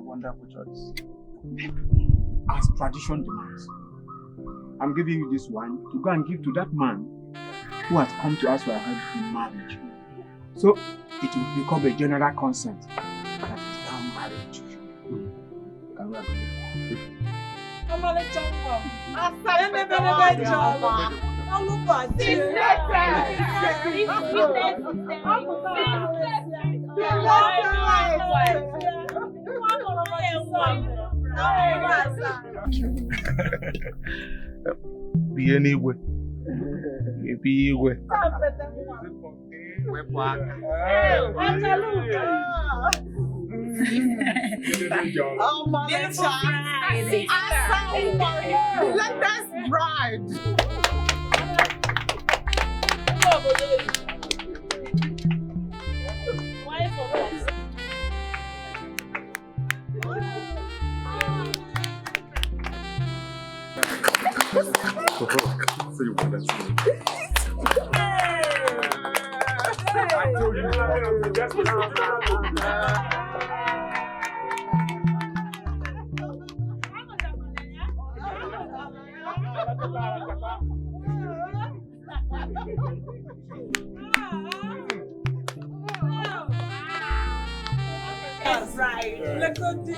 P: wonderful choice. As tradition demands, I'm giving you this wine to go and give to that man who has come to us for a hand in marriage. So it will become a general consent that is now married to you.
F: Be anyway. Be anyway.
L: Let us bride.
B: That's right. Look at this.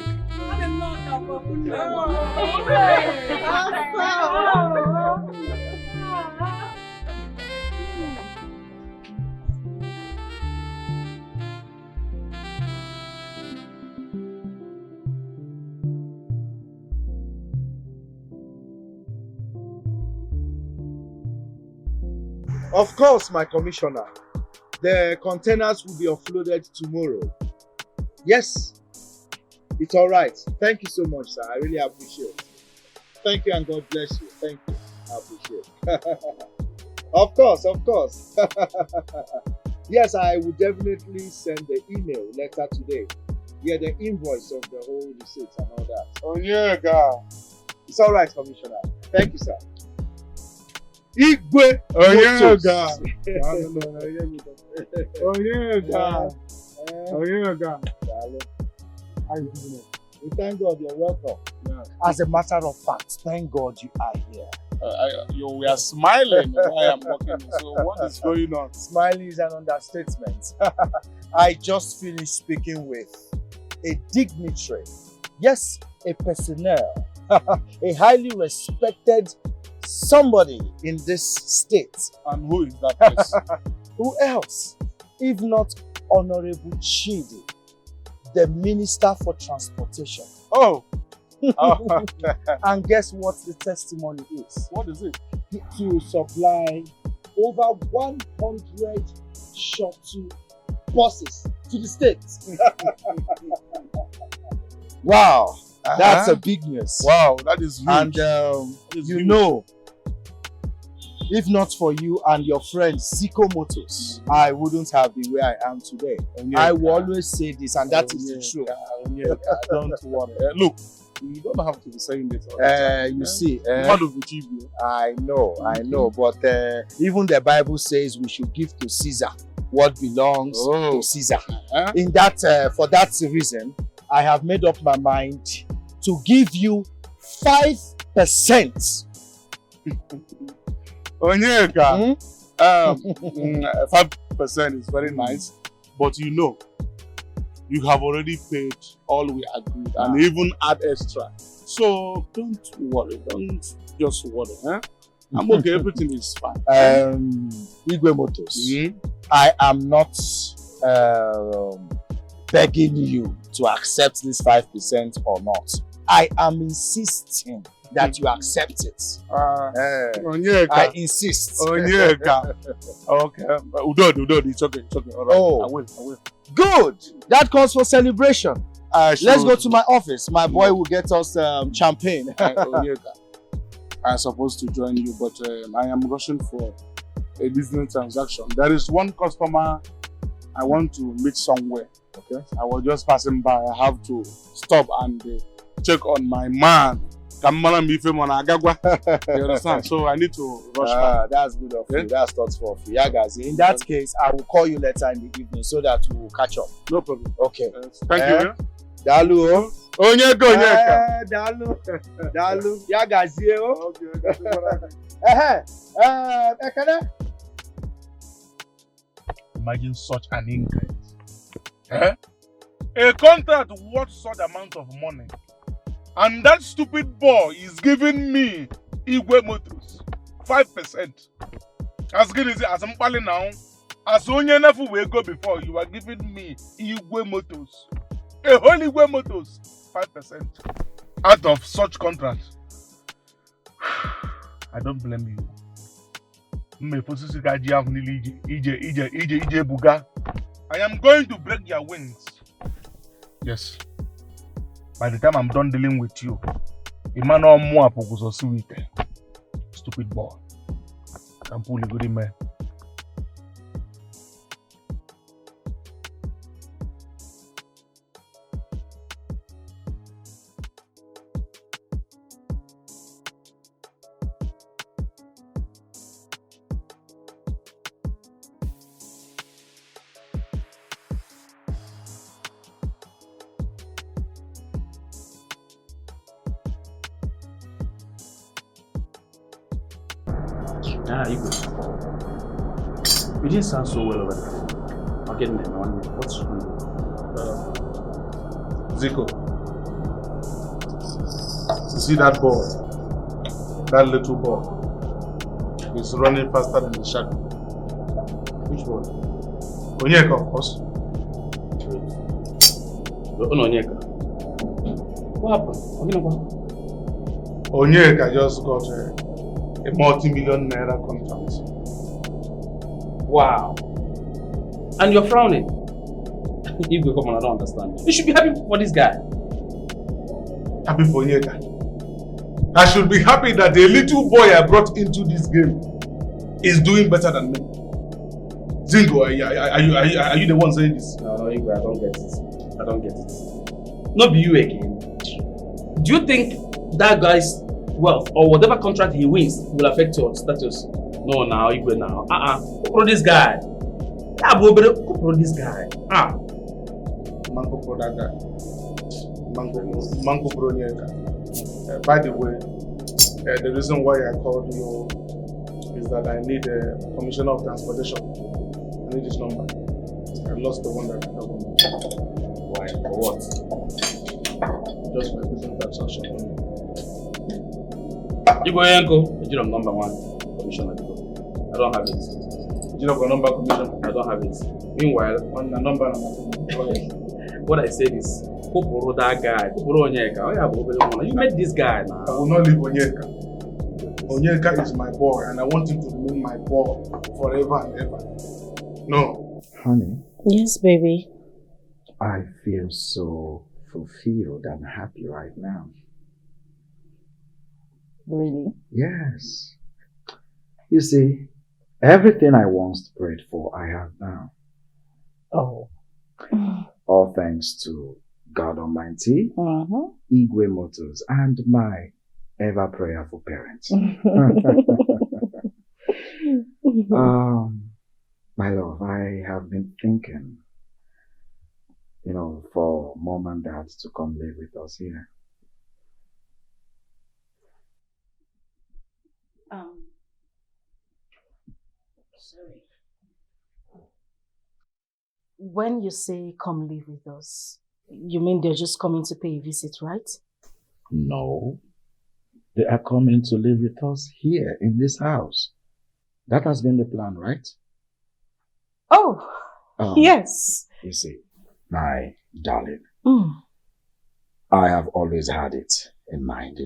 F: Of course, my commissioner. The containers will be offloaded tomorrow. Yes, it's all right. Thank you so much, sir. I really appreciate it. Thank you and God bless you. Thank you. I appreciate it. Of course, of course. Yes, I will definitely send the email letter today. Yeah, the invoice of the whole receipt and all that. Oh, yeah, God. It's all right, commissioner. Thank you, sir. Igwe.
O: Oh, yeah,
F: Motors.
O: God. Oh, yeah, God. Oh, yeah, God.
F: How you doing? We thank God you're welcome. Yeah. As a matter of fact, thank God you are here.
O: We are smiling while I'm walking. So what is going on?
F: Smiling is an understatement. I just finished speaking with a dignitary. Yes, a personnel. A highly respected somebody in this state.
O: And who is that person?
F: Who else? If not Honorable Chidi, the Minister for Transportation.
O: Oh!
F: And guess what the testimony is?
O: What is it?
F: To supply over 100 shuttle buses to the states. Wow, that's a big news.
O: Wow, that is huge.
F: And you know, if not for you and your friend Zico Motors, I wouldn't have been where I am today. I will always say this, and that is the truth.
O: Don't worry. Look, you don't have to be saying this.
F: You see,
O: what have achieved you?
F: I know, but even the Bible says we should give to Caesar what belongs to Caesar. In that, for that reason, I have made up my mind to give you 5%.
O: Onyeka, 5% is very nice, but you know, you have already paid all we agreed and even add extra. So don't worry, don't just worry. Huh? I'm okay, everything is fine.
F: Igwe Motors, I am not begging you to accept this 5% or not. I am insisting that you accept it. I insist.
O: Onyeka. Okay. Udod, it's okay. All right.
F: Oh.
O: I will.
F: Good. That calls for celebration. Let's go to my office. My boy will get us champagne.
O: Onyeka, I'm supposed to join you, but I am rushing for a business transaction. There is one customer I want to meet somewhere. Okay. I was just passing by. I have to stop and check on my man. You understand? So I need to rush back.
F: That's good of you. That's thoughtful of you. Yeah, guys. In that case, I will call you later in the evening so that we will catch up.
O: No problem.
F: Okay.
O: Thank you.
F: Dalu. Onyeka.
O: Dalu. Ya gazie o. Ekene.
C: Imagine such an increase. Eh? A contract worth such amount of money. And that stupid boy is giving me Igwe Motors 5%. As good as it as I'm calling now. As onye never will go before, you are giving me Igwe Motors. A whole Igwe Motors 5% out of such contract. I don't blame you. I am going to break your wings. Yes. By the time I'm done dealing with you, Emmanuel Moapoguzo Suite. Stupid boy. I'm pulling good in man.
M: You didn't sound so well over the phone. I'll get in there in 1 minute. What's wrong?
C: Zico. You see that boy? That little boy. He's running faster than the shadow.
M: Which boy?
C: Onyeka, of course.
M: Onyeka. What happened?
C: Onyeka just got a multi-million naira contract.
M: Wow. And you're frowning. Igwe, come on, I don't understand. You should be happy for this guy.
C: Happy for Onyeka. I should be happy that the little boy I brought into this game is doing better than me. Zingo, are you the one saying this?
M: No, Igwe, I don't get it. I don't get it. Not be you again. Do you think that guy's wealth or whatever contract he wins will affect your status? No, now, Igwe, now. Go pro this guy. Go pro this guy.
C: Mango pro that guy. Mango pro Onyeka. By the way, the reason why I called you is that I need a commissioner of transportation. I need his number. I lost the one that I have on me.
M: Why? For what?
C: Just my business transaction.
M: Igwe Yanko, you number 1 commissioner. I don't have it.
C: You know the number commissioner?
M: I don't have it. Meanwhile,
C: on the number,
M: what I said is, Koporo that guy, Koporo Onyeka. You met this guy now.
C: I will not leave Onyeka. Onyeka is my boy, and I want him to remain my boy forever and ever. No.
N: Honey.
K: Yes, baby.
N: I feel so fulfilled and happy right now.
K: Really?
N: Yes. You see, everything I once prayed for, I have now.
K: Oh.
N: All thanks to God Almighty, Igwe Motors, and my ever prayerful parents. My love, I have been thinking, for mom and dad to come live with us here.
D: Sorry. When you say come live with us, you mean they're just coming to pay a visit, right?
N: No. They are coming to live with us here in this house. That has been the plan, right?
D: Oh, yes.
N: You see, my darling, I have always had it in mind,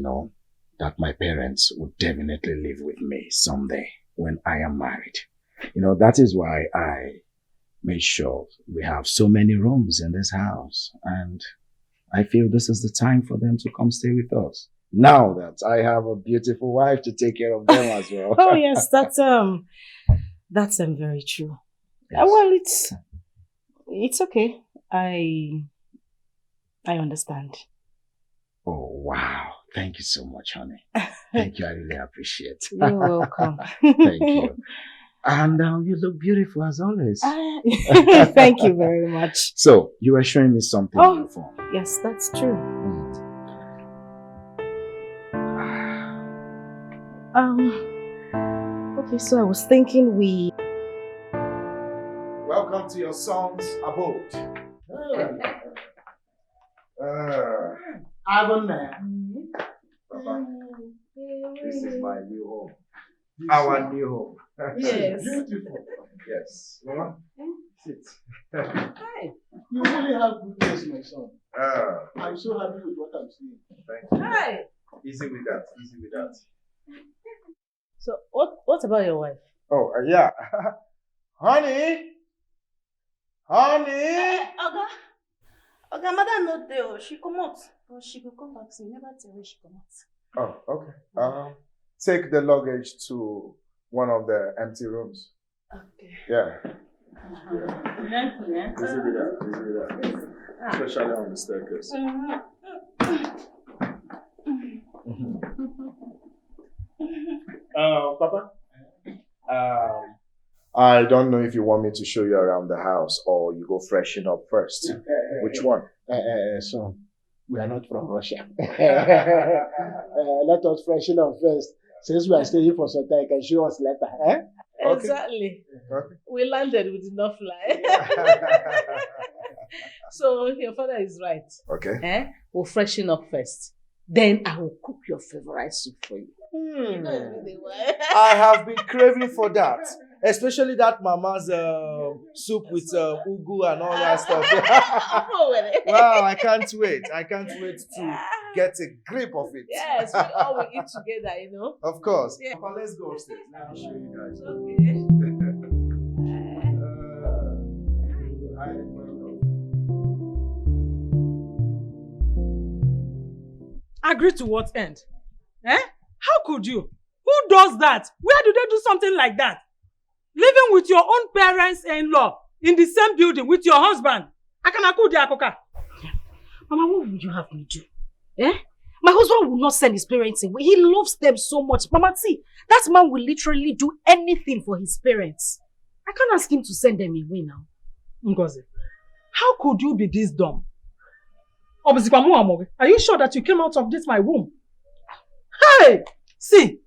N: that my parents would definitely live with me someday when I am married. That is why I made sure we have so many rooms in this house. And I feel this is the time for them to come stay with us. Now that I have a beautiful wife to take care of them as well.
D: Oh yes, that's very true.
N: Yes.
D: Well, it's okay. I understand.
N: Oh wow. Thank you so much, honey. Thank you. I really appreciate it.
D: You're welcome.
N: Thank you. And you look beautiful as always.
D: Thank you very much.
N: So, you were showing me something on your phone.
D: Yes, that's true. Okay, so I was thinking we...
J: Welcome to your son's abode. Papa, this is my new home. Our new home.
K: Yes.
J: Beautiful. Yes. Mama, sit.
O: Hi. You really have good taste, my son. I'm so happy with what I'm seeing.
J: Thank you.
K: Hi.
J: Easy with that. Easy with that.
K: So what about your wife?
J: Oh, yeah. Honey. Honey.
K: Oga, mother not there. She come out. But she will come back soon. Never tell where she come out.
J: Oh, okay. Take the luggage to one of the empty rooms.
K: Okay.
J: Yeah.
K: Yeah.
J: Easy with that. Especially on the staircase. Papa? I don't know if you want me to show you around the house or you go freshen up first. Which one?
O: Son, we are not from Russia. Let us freshen up first. Since we are staying for some time, you can show us later.
K: Okay. Exactly.
J: Okay.
K: We landed, we did not fly. So your father is right.
J: Okay.
K: We'll freshen up first. Then I will cook your favorite soup for you. You know everything, why?
J: I have been craving for that. Especially that mama's soup with ugu and all that stuff. Wow, I can't wait. I can't wait to get a grip of it.
K: Yes, we all will eat together, you know.
J: Of course.
K: Yeah.
J: Papa, let's go upstairs. Now I'll show you guys.
K: Okay.
B: Agree to what end? How could you? Who does that? Where do they do something like that? Living with your own parents-in-law in the same building with your husband.
D: Mama, what would you have me do? My husband will not send his parents away. He loves them so much. Mama, see, that man will literally do anything for his parents. I can't ask him to send them away now.
B: Ngozi, how could you be this dumb? Are you sure that you came out of this my womb? Hey! See,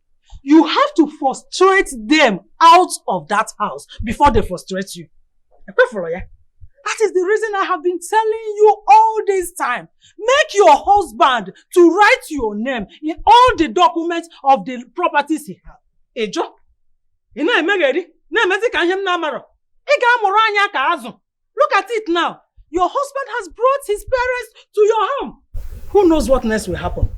B: you have to frustrate them out of that house before they frustrate you. That is the reason I have been telling you all this time. Make your husband to write your name in all the documents of the properties he has. Ejo, look at it now. Your husband has brought his parents to your home. Who knows what next will happen?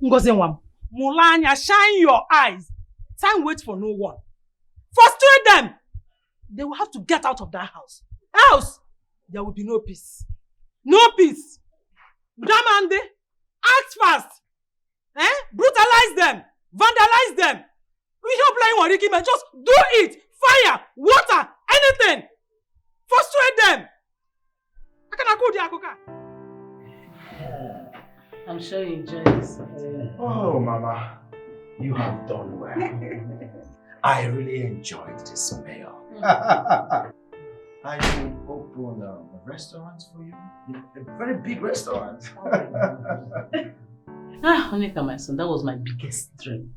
B: Mulanya, shine your eyes. Time waits for no one. Frustrate them. They will have to get out of that house. Else, there will be no peace. No peace. Damande, act fast. Brutalize them. Vandalize them. We don't play Wariki, man. Just do it. Fire, water, anything. Frustrate them.
K: I'm sure you enjoy this.
N: Oh, Mama, you have done well. I really enjoyed this meal. I will open a restaurant for you. A very big restaurant.
K: Honika, my son, that was my biggest dream.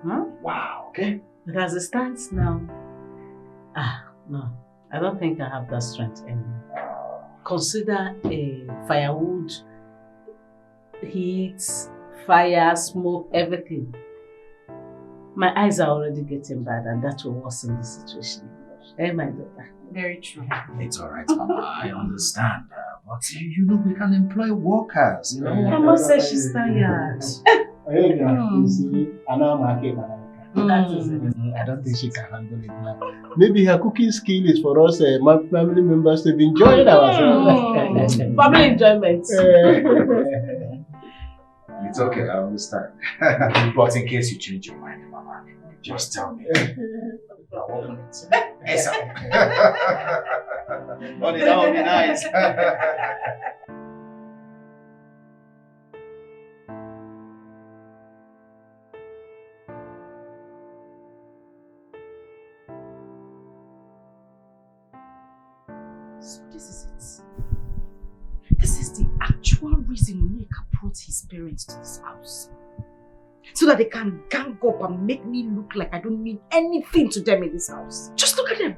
N: Wow, okay.
K: But as it stands now, no, I don't think I have that strength anymore. Consider a firewood, heat, fire, smoke, everything. My eyes are already getting bad and that will worsen the situation. My daughter.
D: Very true.
N: It's alright, Mama. I understand. But you know, we can employ workers, you know.
K: Mama says she's tired.
O: That is it. I don't think she can handle it now. Maybe her cooking skill is for us family members to be enjoying ourselves.
K: Family enjoyment.
N: It's okay, I understand. But in case you change your mind, Mama, just tell me. I'll open it. ASAP.
E: Honey, that would be nice.
D: So this is it. This is the actual reason Onyeka brought his parents to this house. so that they can gang up and make me look like I don't mean anything to them in this house. Just look at them.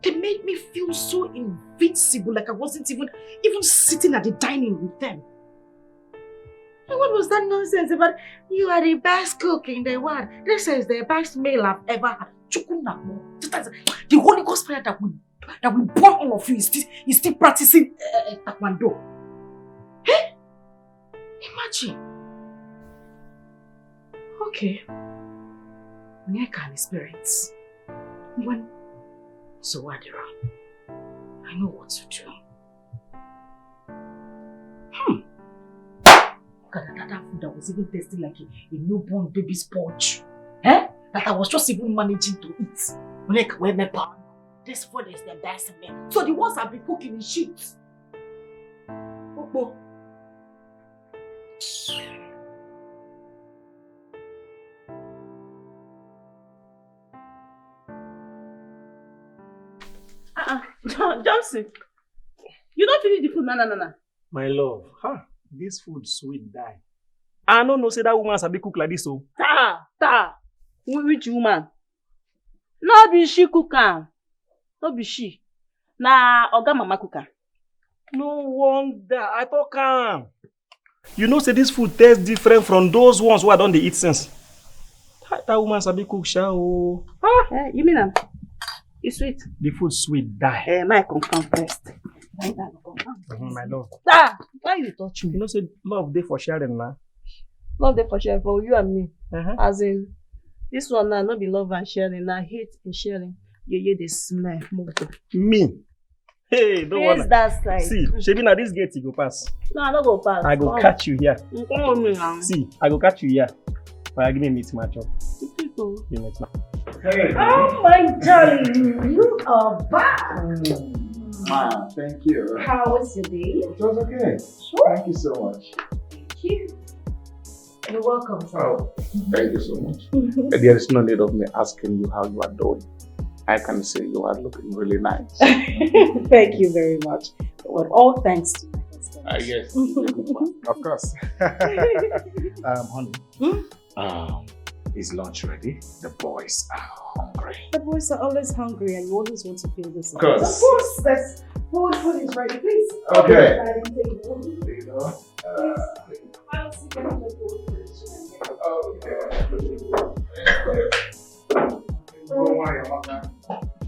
D: They made me feel so invincible, like I wasn't even sitting at the dining with them. And what was that nonsense about you are the best cook in the world? This is the best meal I've ever had. The Holy Ghost fire that will burn all of you is still practicing taekwondo. Hey? Imagine. Okay. I can experience. When so Adira, I know what to do. That food that was even tasting like a newborn baby's porch. Eh? That I was just even managing to eat. This food is the best meal. So the ones I've been cooking in sheets. Opo.
K: Johnson, you don't finish the food, no.
Q: My love, this food sweet die. I don't know say that woman sabi cook like this, so.
K: Ta. Which woman? No be she cook am. No be she. Na Oga Mama cook am.
Q: No wonder, I talk am. You know say this food tastes different from those ones who I don't eat since. That woman sabi cook sha o.
K: You mean am? It's sweet.
Q: The food sweet die.
K: My confirm first.
Q: My love.
K: Why you touch me?
Q: You know say love dey for sharing na.
K: Love dey for sharing for you and me. As in, this one now no be love and sharing, na hate and sharing. You dey smell.
Q: Me? Hey, don't worry.
K: That side.
Q: See, shebi na this gate you go pass.
K: No, I no go pass.
Q: I go catch you here.
K: Come on me now.
Q: See, I go catch you here. But give me meat my chop. Give me meat.
R: Hey.
A: Oh my darling, you are back.
R: Ma, thank you.
A: How was your day?
R: It was okay.
A: Sure.
R: Thank you so much.
A: Thank you. You're welcome, sir.
R: Oh, thank you so much. There is no need of me asking you how you are doing. I can say you are looking really nice.
A: Thank you very much. Well, all thanks to my husband.
R: Yes. Of course.
N: Honey. Is lunch ready? The boys are hungry.
A: The boys are always hungry and you always want to feel this.
N: Of course.
A: Of course. That's food is ready. Please.
R: Okay.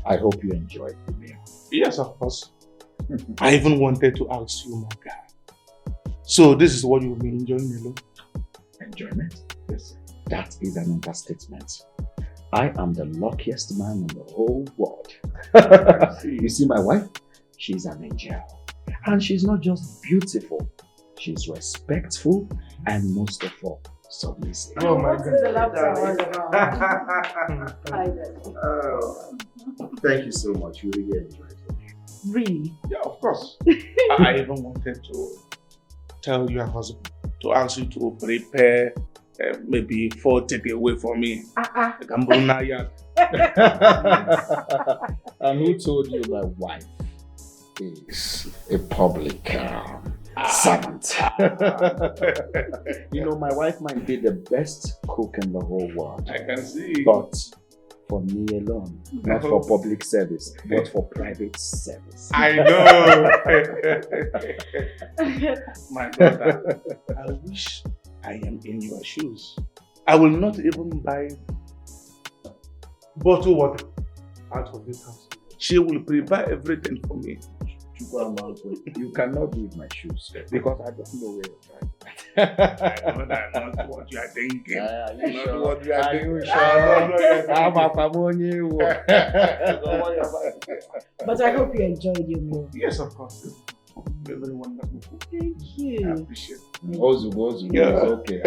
N: I hope you enjoyed the meal.
C: Yes, of course. I even wanted to ask you, my guy. So this is what you mean enjoying alone?
N: Enjoyment? Yes. That is an understatement. I am the luckiest man in the whole world. You see my wife? She's an angel. And she's not just beautiful. She's respectful and most of all, submissive.
R: Oh my
N: God. Thank you so much. You really enjoyed it.
A: Really?
C: Yeah, of course. I even wanted to tell your husband to ask you to prepare maybe 4 takeaway for me.
N: And who told you my wife is a public servant? You know, my wife might be the best cook in the whole world.
C: I can see.
N: But for me alone, not for public service, but for private service.
C: I know. My brother, I wish I am in your shoes. I will not even buy bottled water out of this house. She will prepare everything for me.
N: You cannot leave my shoes because I don't know where you're going.
C: I know that's not what you are thinking.
N: Are you
C: not
N: sure?
C: what you are thinking.
A: But I hope you enjoyed your meal.
C: Yes, of course. Very wonderful.
A: Thank you.
C: I appreciate it.
N: Ozu,
C: Yeah.
N: it's okay.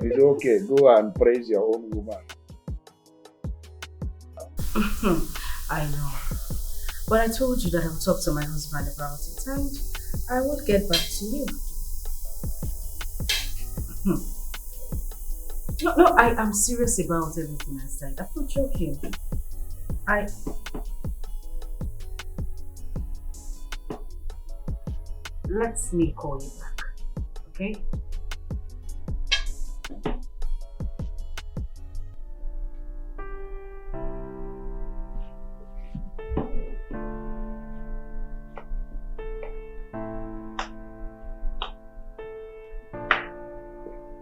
N: It's okay. Go and praise your own woman.
D: I know. But I told you that I would talk to my husband about it and I would get back to you. No, I am serious about everything I said. I'm not joking. Let me call you back, okay?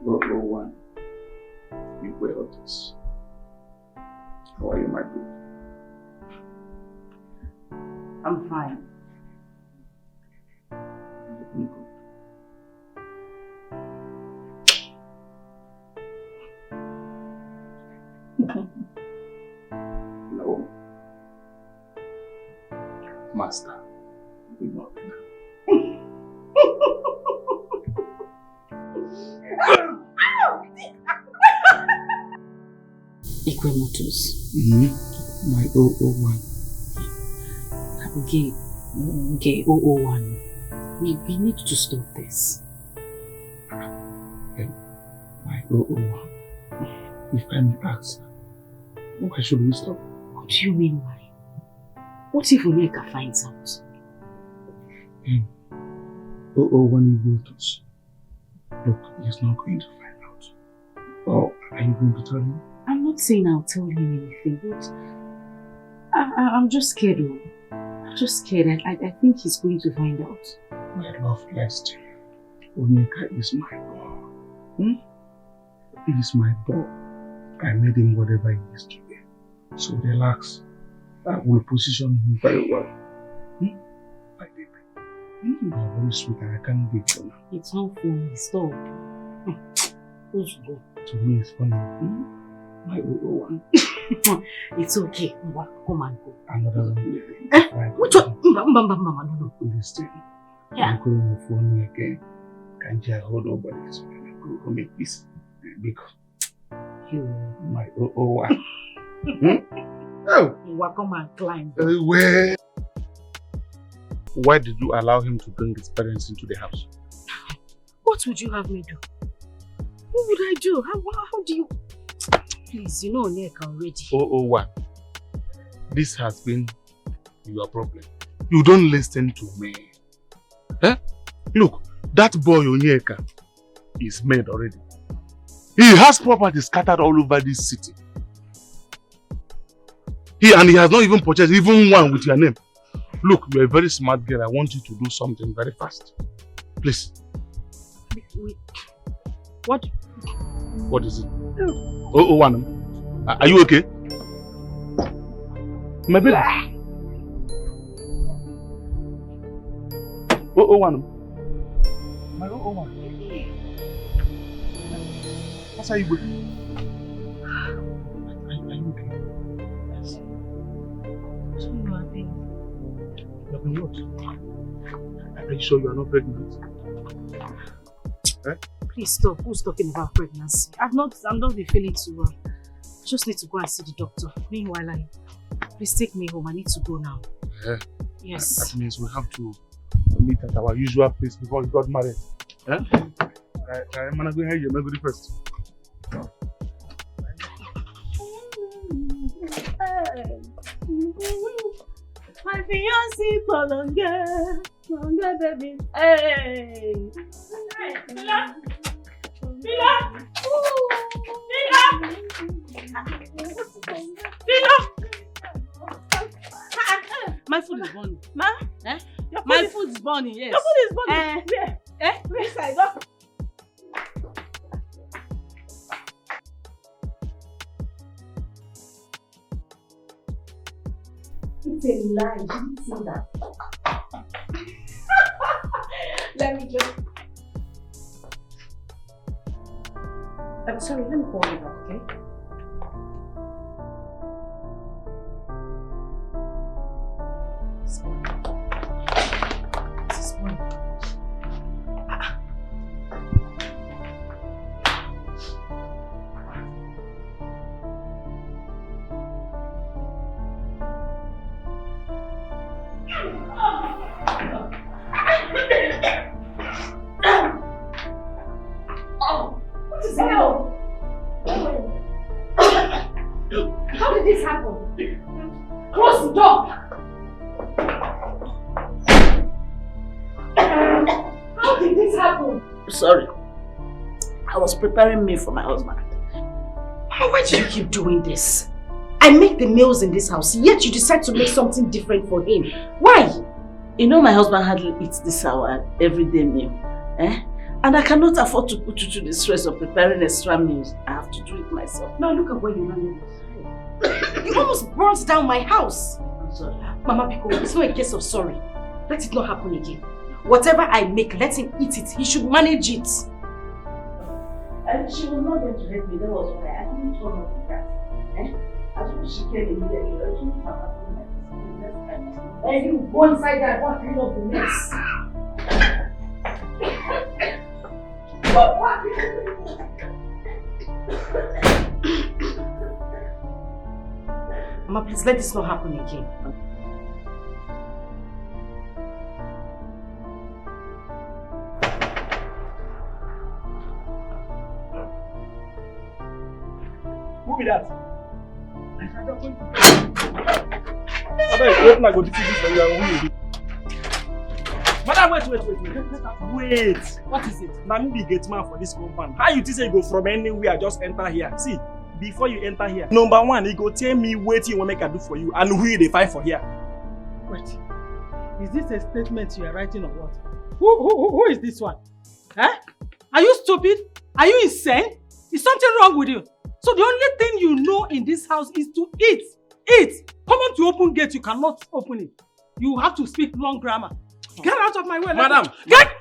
R: 001. Igwe Otis. How are you, my good?
D: I'm fine.
R: Looking good. No. Master, we know now.
D: Ikwe Motors.
R: My 001.
D: Gay 001. We need to stop this.
R: My 001. If I may ask, why should we stop?
D: What do you mean why? What if Onyeka finds out?
R: 001 Igwe. Look, he's not going to find out. Or are you going to tell him?
D: I'm not saying I'll tell him anything, but I'm just scared. I'm just scared. I think he's going to find out.
R: My love blessed you. Onyeka is my boy. He is my boy. I made him whatever he is today. So relax. I will position him very well. My baby. You are very sweet and I can't wait for now.
D: It's not funny. Stop. Let's go.
R: To me it's funny. My 001.
D: It's okay. Come on, go.
R: Another one.
D: Which one? No.
R: Listen.
D: Yeah.
R: I'm calling your phone again. Can't you hold nobody? Go make peace. Because
D: you,
R: my 001. Oh.
D: Come and climb.
R: Where? Why did you allow him to bring his parents into the house?
D: What would you have me do? What would I do? How do you... Please, you know Onyeka already.
R: 001. This has been your problem. You don't listen to me. Look, that boy Onyeka is made already. He has property scattered all over this city. He has not even purchased even one with your name. Look, you're a very smart girl. I want you to do something very fast. Please.
D: Wait. What?
R: What is it? 001. Are you okay? My baby. 001. My 001. What's are you doing? Are you okay?
D: Yes. So you are being...
R: You have been what? Are you sure you are not pregnant?
D: Please stop. Who's talking about pregnancy? I'm not been feeling too well. I just need to go and see the doctor. Meanwhile, please take me home. I need to go now.
R: Yeah.
D: Yes.
R: That means we have to meet at our usual place before we got married. I'm gonna go ahead. You're not going first.
K: My fiancé for longer, baby. Hey. Mila.
I: My food is burning.
K: Ma?
I: Eh? My food is burning, yes.
K: Your food is burning. Where? Where side? Go. It's a lie. You didn't see that. Let me just...
D: I'm sorry, let me call you back, okay? This is one.
K: What is it? How did this happen? Close the door! How did this happen?
I: Sorry. I was preparing meal for my husband.
D: Why do you keep doing this? I make the meals in this house, yet you decide to make something different for him. Why?
I: You know my husband hardly eats this our everyday meal.
L: And I cannot afford to put you to the stress of preparing extra meals. I have to do it myself.
D: Now look at where you landed. You almost burnt down my house.
L: I'm sorry.
D: Mama Biko, it's not a case of sorry. Let it not happen again. Whatever I make, let him eat it. He should manage it.
L: And she was not there to help me. That was why I didn't turn on the gas. As soon as she came immediately, I told her and you go inside there and go clean up the mess.
D: Mama, please let this not happen again.
Q: Who be that? I bet I go to this for you and who you. Madam, wait. Wait. What is it? Now me be gate man for this compound. How you think you go from anywhere just enter here? See, before you enter here, number one, he go tell me what you want make I do for you and who you dey find for here.
B: Wait. Is this a statement you are writing or what? Who is this one? Eh? Are you stupid? Are you insane? Is something wrong with you? So the only thing you know in this house is to eat. Eat. Come on to open gate, you cannot open it. You have to speak long grammar. Get out of my way.
Q: Madam.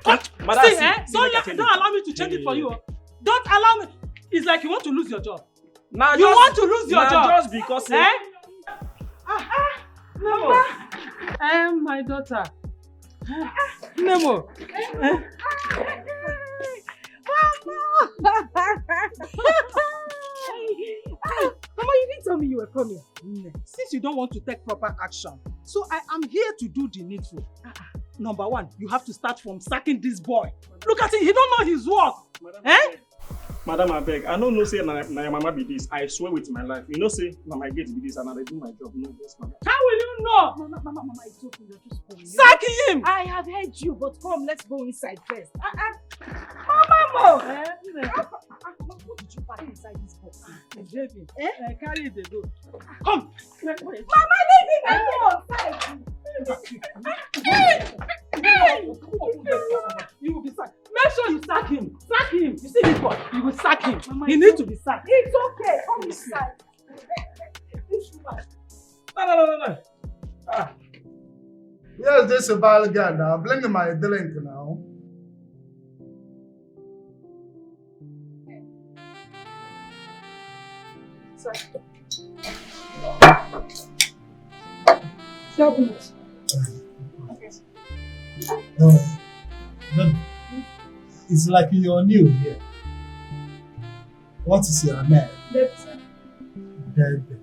B: Madam, see, don't allow me to change it for you. Don't allow me. It's like you want to lose your job.
Q: Now
B: you want to lose your job.
Q: Just because
B: Nemo. My daughter. Nemo.
A: Mama, you didn't tell me you were coming.
B: Since you don't want to take proper action, so I am here to do the needful. Number one, you have to start from sacking this boy. Look at him, he don't know his work.
Q: Madam, I beg. I don't know say na your mama be this. I swear with my life. You know say na my gate be this and I do my job. No, yes, madam.
B: How will you know?
A: Mama, it's okay. You're just coming.
B: Sack him!
A: I have heard you, but come, let's go inside first.
B: Mama!
A: What did you pack inside this box?
B: David, carry the door. Come!
A: Mama, leave him alone!
B: You will be sacked. Make sure you sack him. Sack him. You see this boy? You will sack him. Mama, he needs to be sacked.
A: It's okay. Come inside.
Q: No.
J: Yes, this is a bad guy now. Bring my drink now.
F: It's like you're new here. What is your name? Debbie.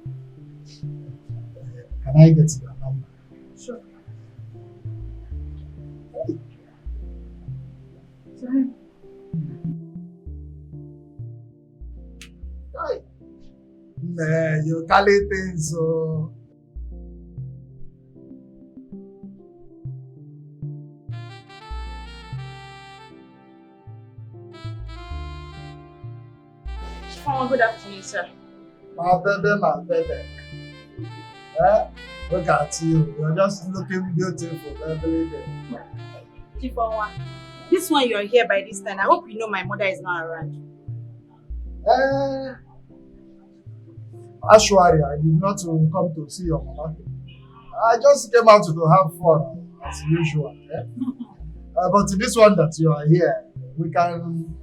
F: Can I get your number?
A: Sure.
J: Man, you carry things so.
K: Good afternoon, sir.
J: My baby. Look at you. You're just looking beautiful every day.
K: Chifonwa, this one you're here by this time. I hope you know my mother is not around.
J: Actually, I did not come to see your mama. I just came out to have fun as usual. But this one that you are here, we can,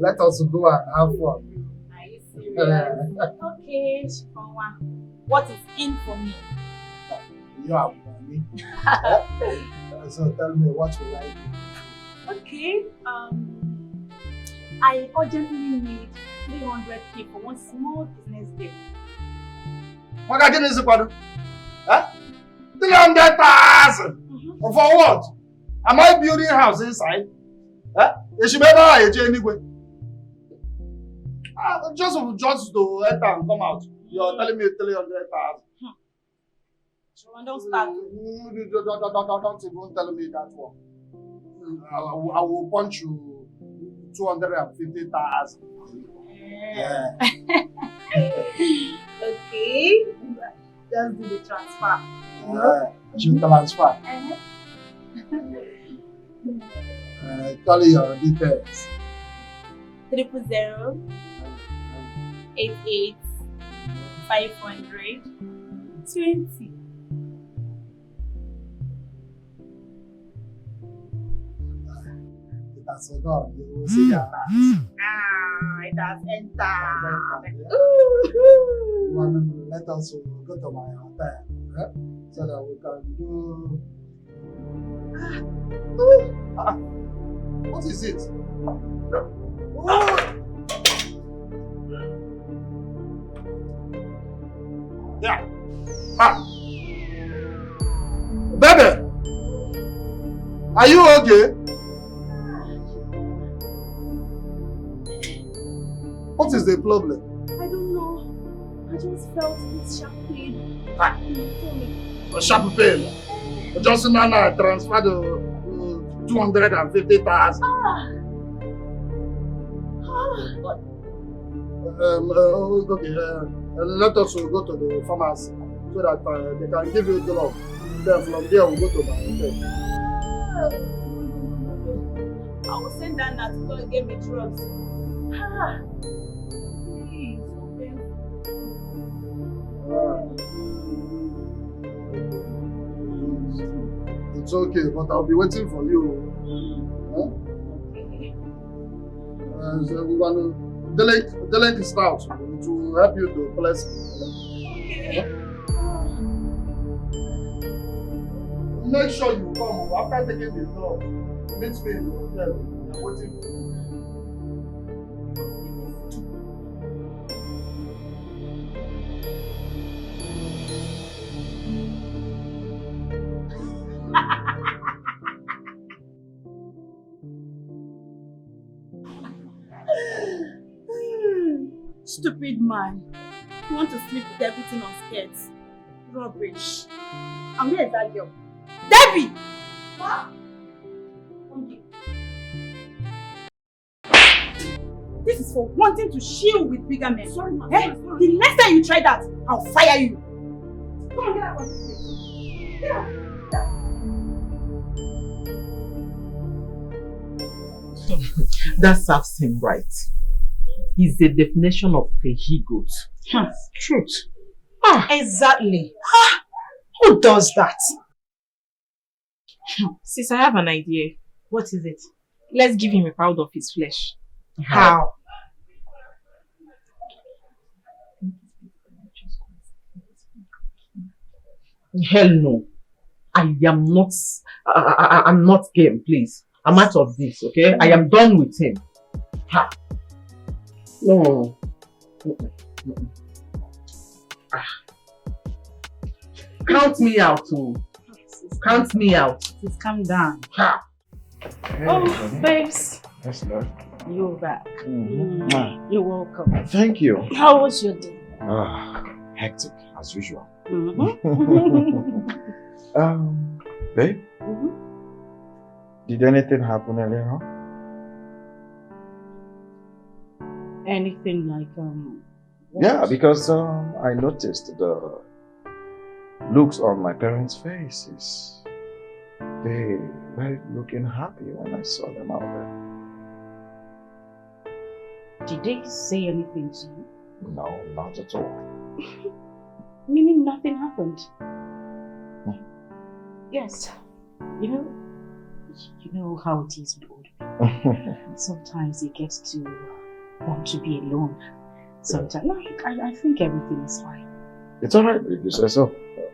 J: let us go and have fun.
K: Are you serious? Okay, Chifonwa. What is in for me?
J: You have money. So tell me what you like.
K: Okay. I urgently need 300k for one small business deal.
J: What can you do? 300,000. For what? Am I building a house inside? Is she better anyway? Just to enter and come out. You're telling me 300,000.
K: Don't start.
J: Don't even tell me that one. I will punch you 250,000. Yeah.
K: Okay. Just do the transfer.
J: You transfer. Call your details.
S: 000 88 500 20.
J: That's a god. You will see that.
S: It has entered.
J: Let us go to my hotel, so that we can do. What is it? Yeah. Baby, are you okay? What is the problem?
S: I don't know. I just felt this sharp pain.
J: A sharp pain. Just now transfer the 250,000. Okay. Let us go to the pharmacy so that they can give you the drug. Then from there we'll go to my hotel.
S: I will send that now to go and get me drugs. Please, okay.
J: It's okay, but I'll be waiting for you. So we're gonna the link is out to help you to place. Make sure you come after taking the dog. Meet me in the hotel. I'm waiting for you.
S: Stupid man. You want to sleep with everything on skirts. Rubbish. And where is that girl? Debbie! What? This is for wanting to shield with bigger men. Sorry, man. Hey, the next time you try that, I'll fire you. Come on, get out of this place. Get out.
L: That serves him right. He's the definition of a he-goat.
D: Truth. Exactly. Who does that?
K: Sis, I have an idea.
D: What is it?
K: Let's give him a pound of his flesh.
D: How?
L: Hell no. I'm not game, please. I'm out of this, okay? I am done with him. Ha. No. Count me out, too. Count me out.
D: Just calm down.
L: Ha.
N: Hey,
D: Oh, babes.
N: Yes, Lord.
D: You're back.
N: Ma,
D: You're welcome.
N: thank you.
D: How was your day?
N: Hectic, as usual.
D: Mm-hmm.
N: Babe? Did anything happen earlier on?
D: Anything like,
N: Yeah, because I noticed the looks on my parents' faces. They were looking happy when I saw them out there.
D: Did they say anything to you?
N: No, not at all.
D: Meaning nothing happened? Yes. You know how it is with old people. Sometimes you get to want to be alone. Sometimes, no, I think everything is fine.
N: It's alright if you say so.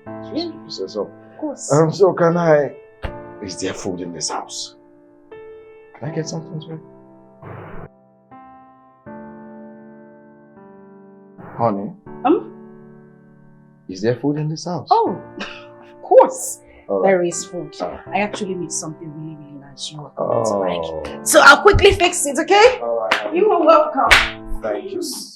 D: Yeah.
N: You say so.
D: Of course.
N: So can I... Is there food in this house? Can I get something to eat? Honey? Is there food in this house?
D: Oh, of course.
N: All
D: There
N: right.
D: is food. I actually made something really, really nice. You are
N: Oh.
D: going to like. So I'll quickly fix it, okay?
N: All right.
D: You are welcome.
N: Thank you.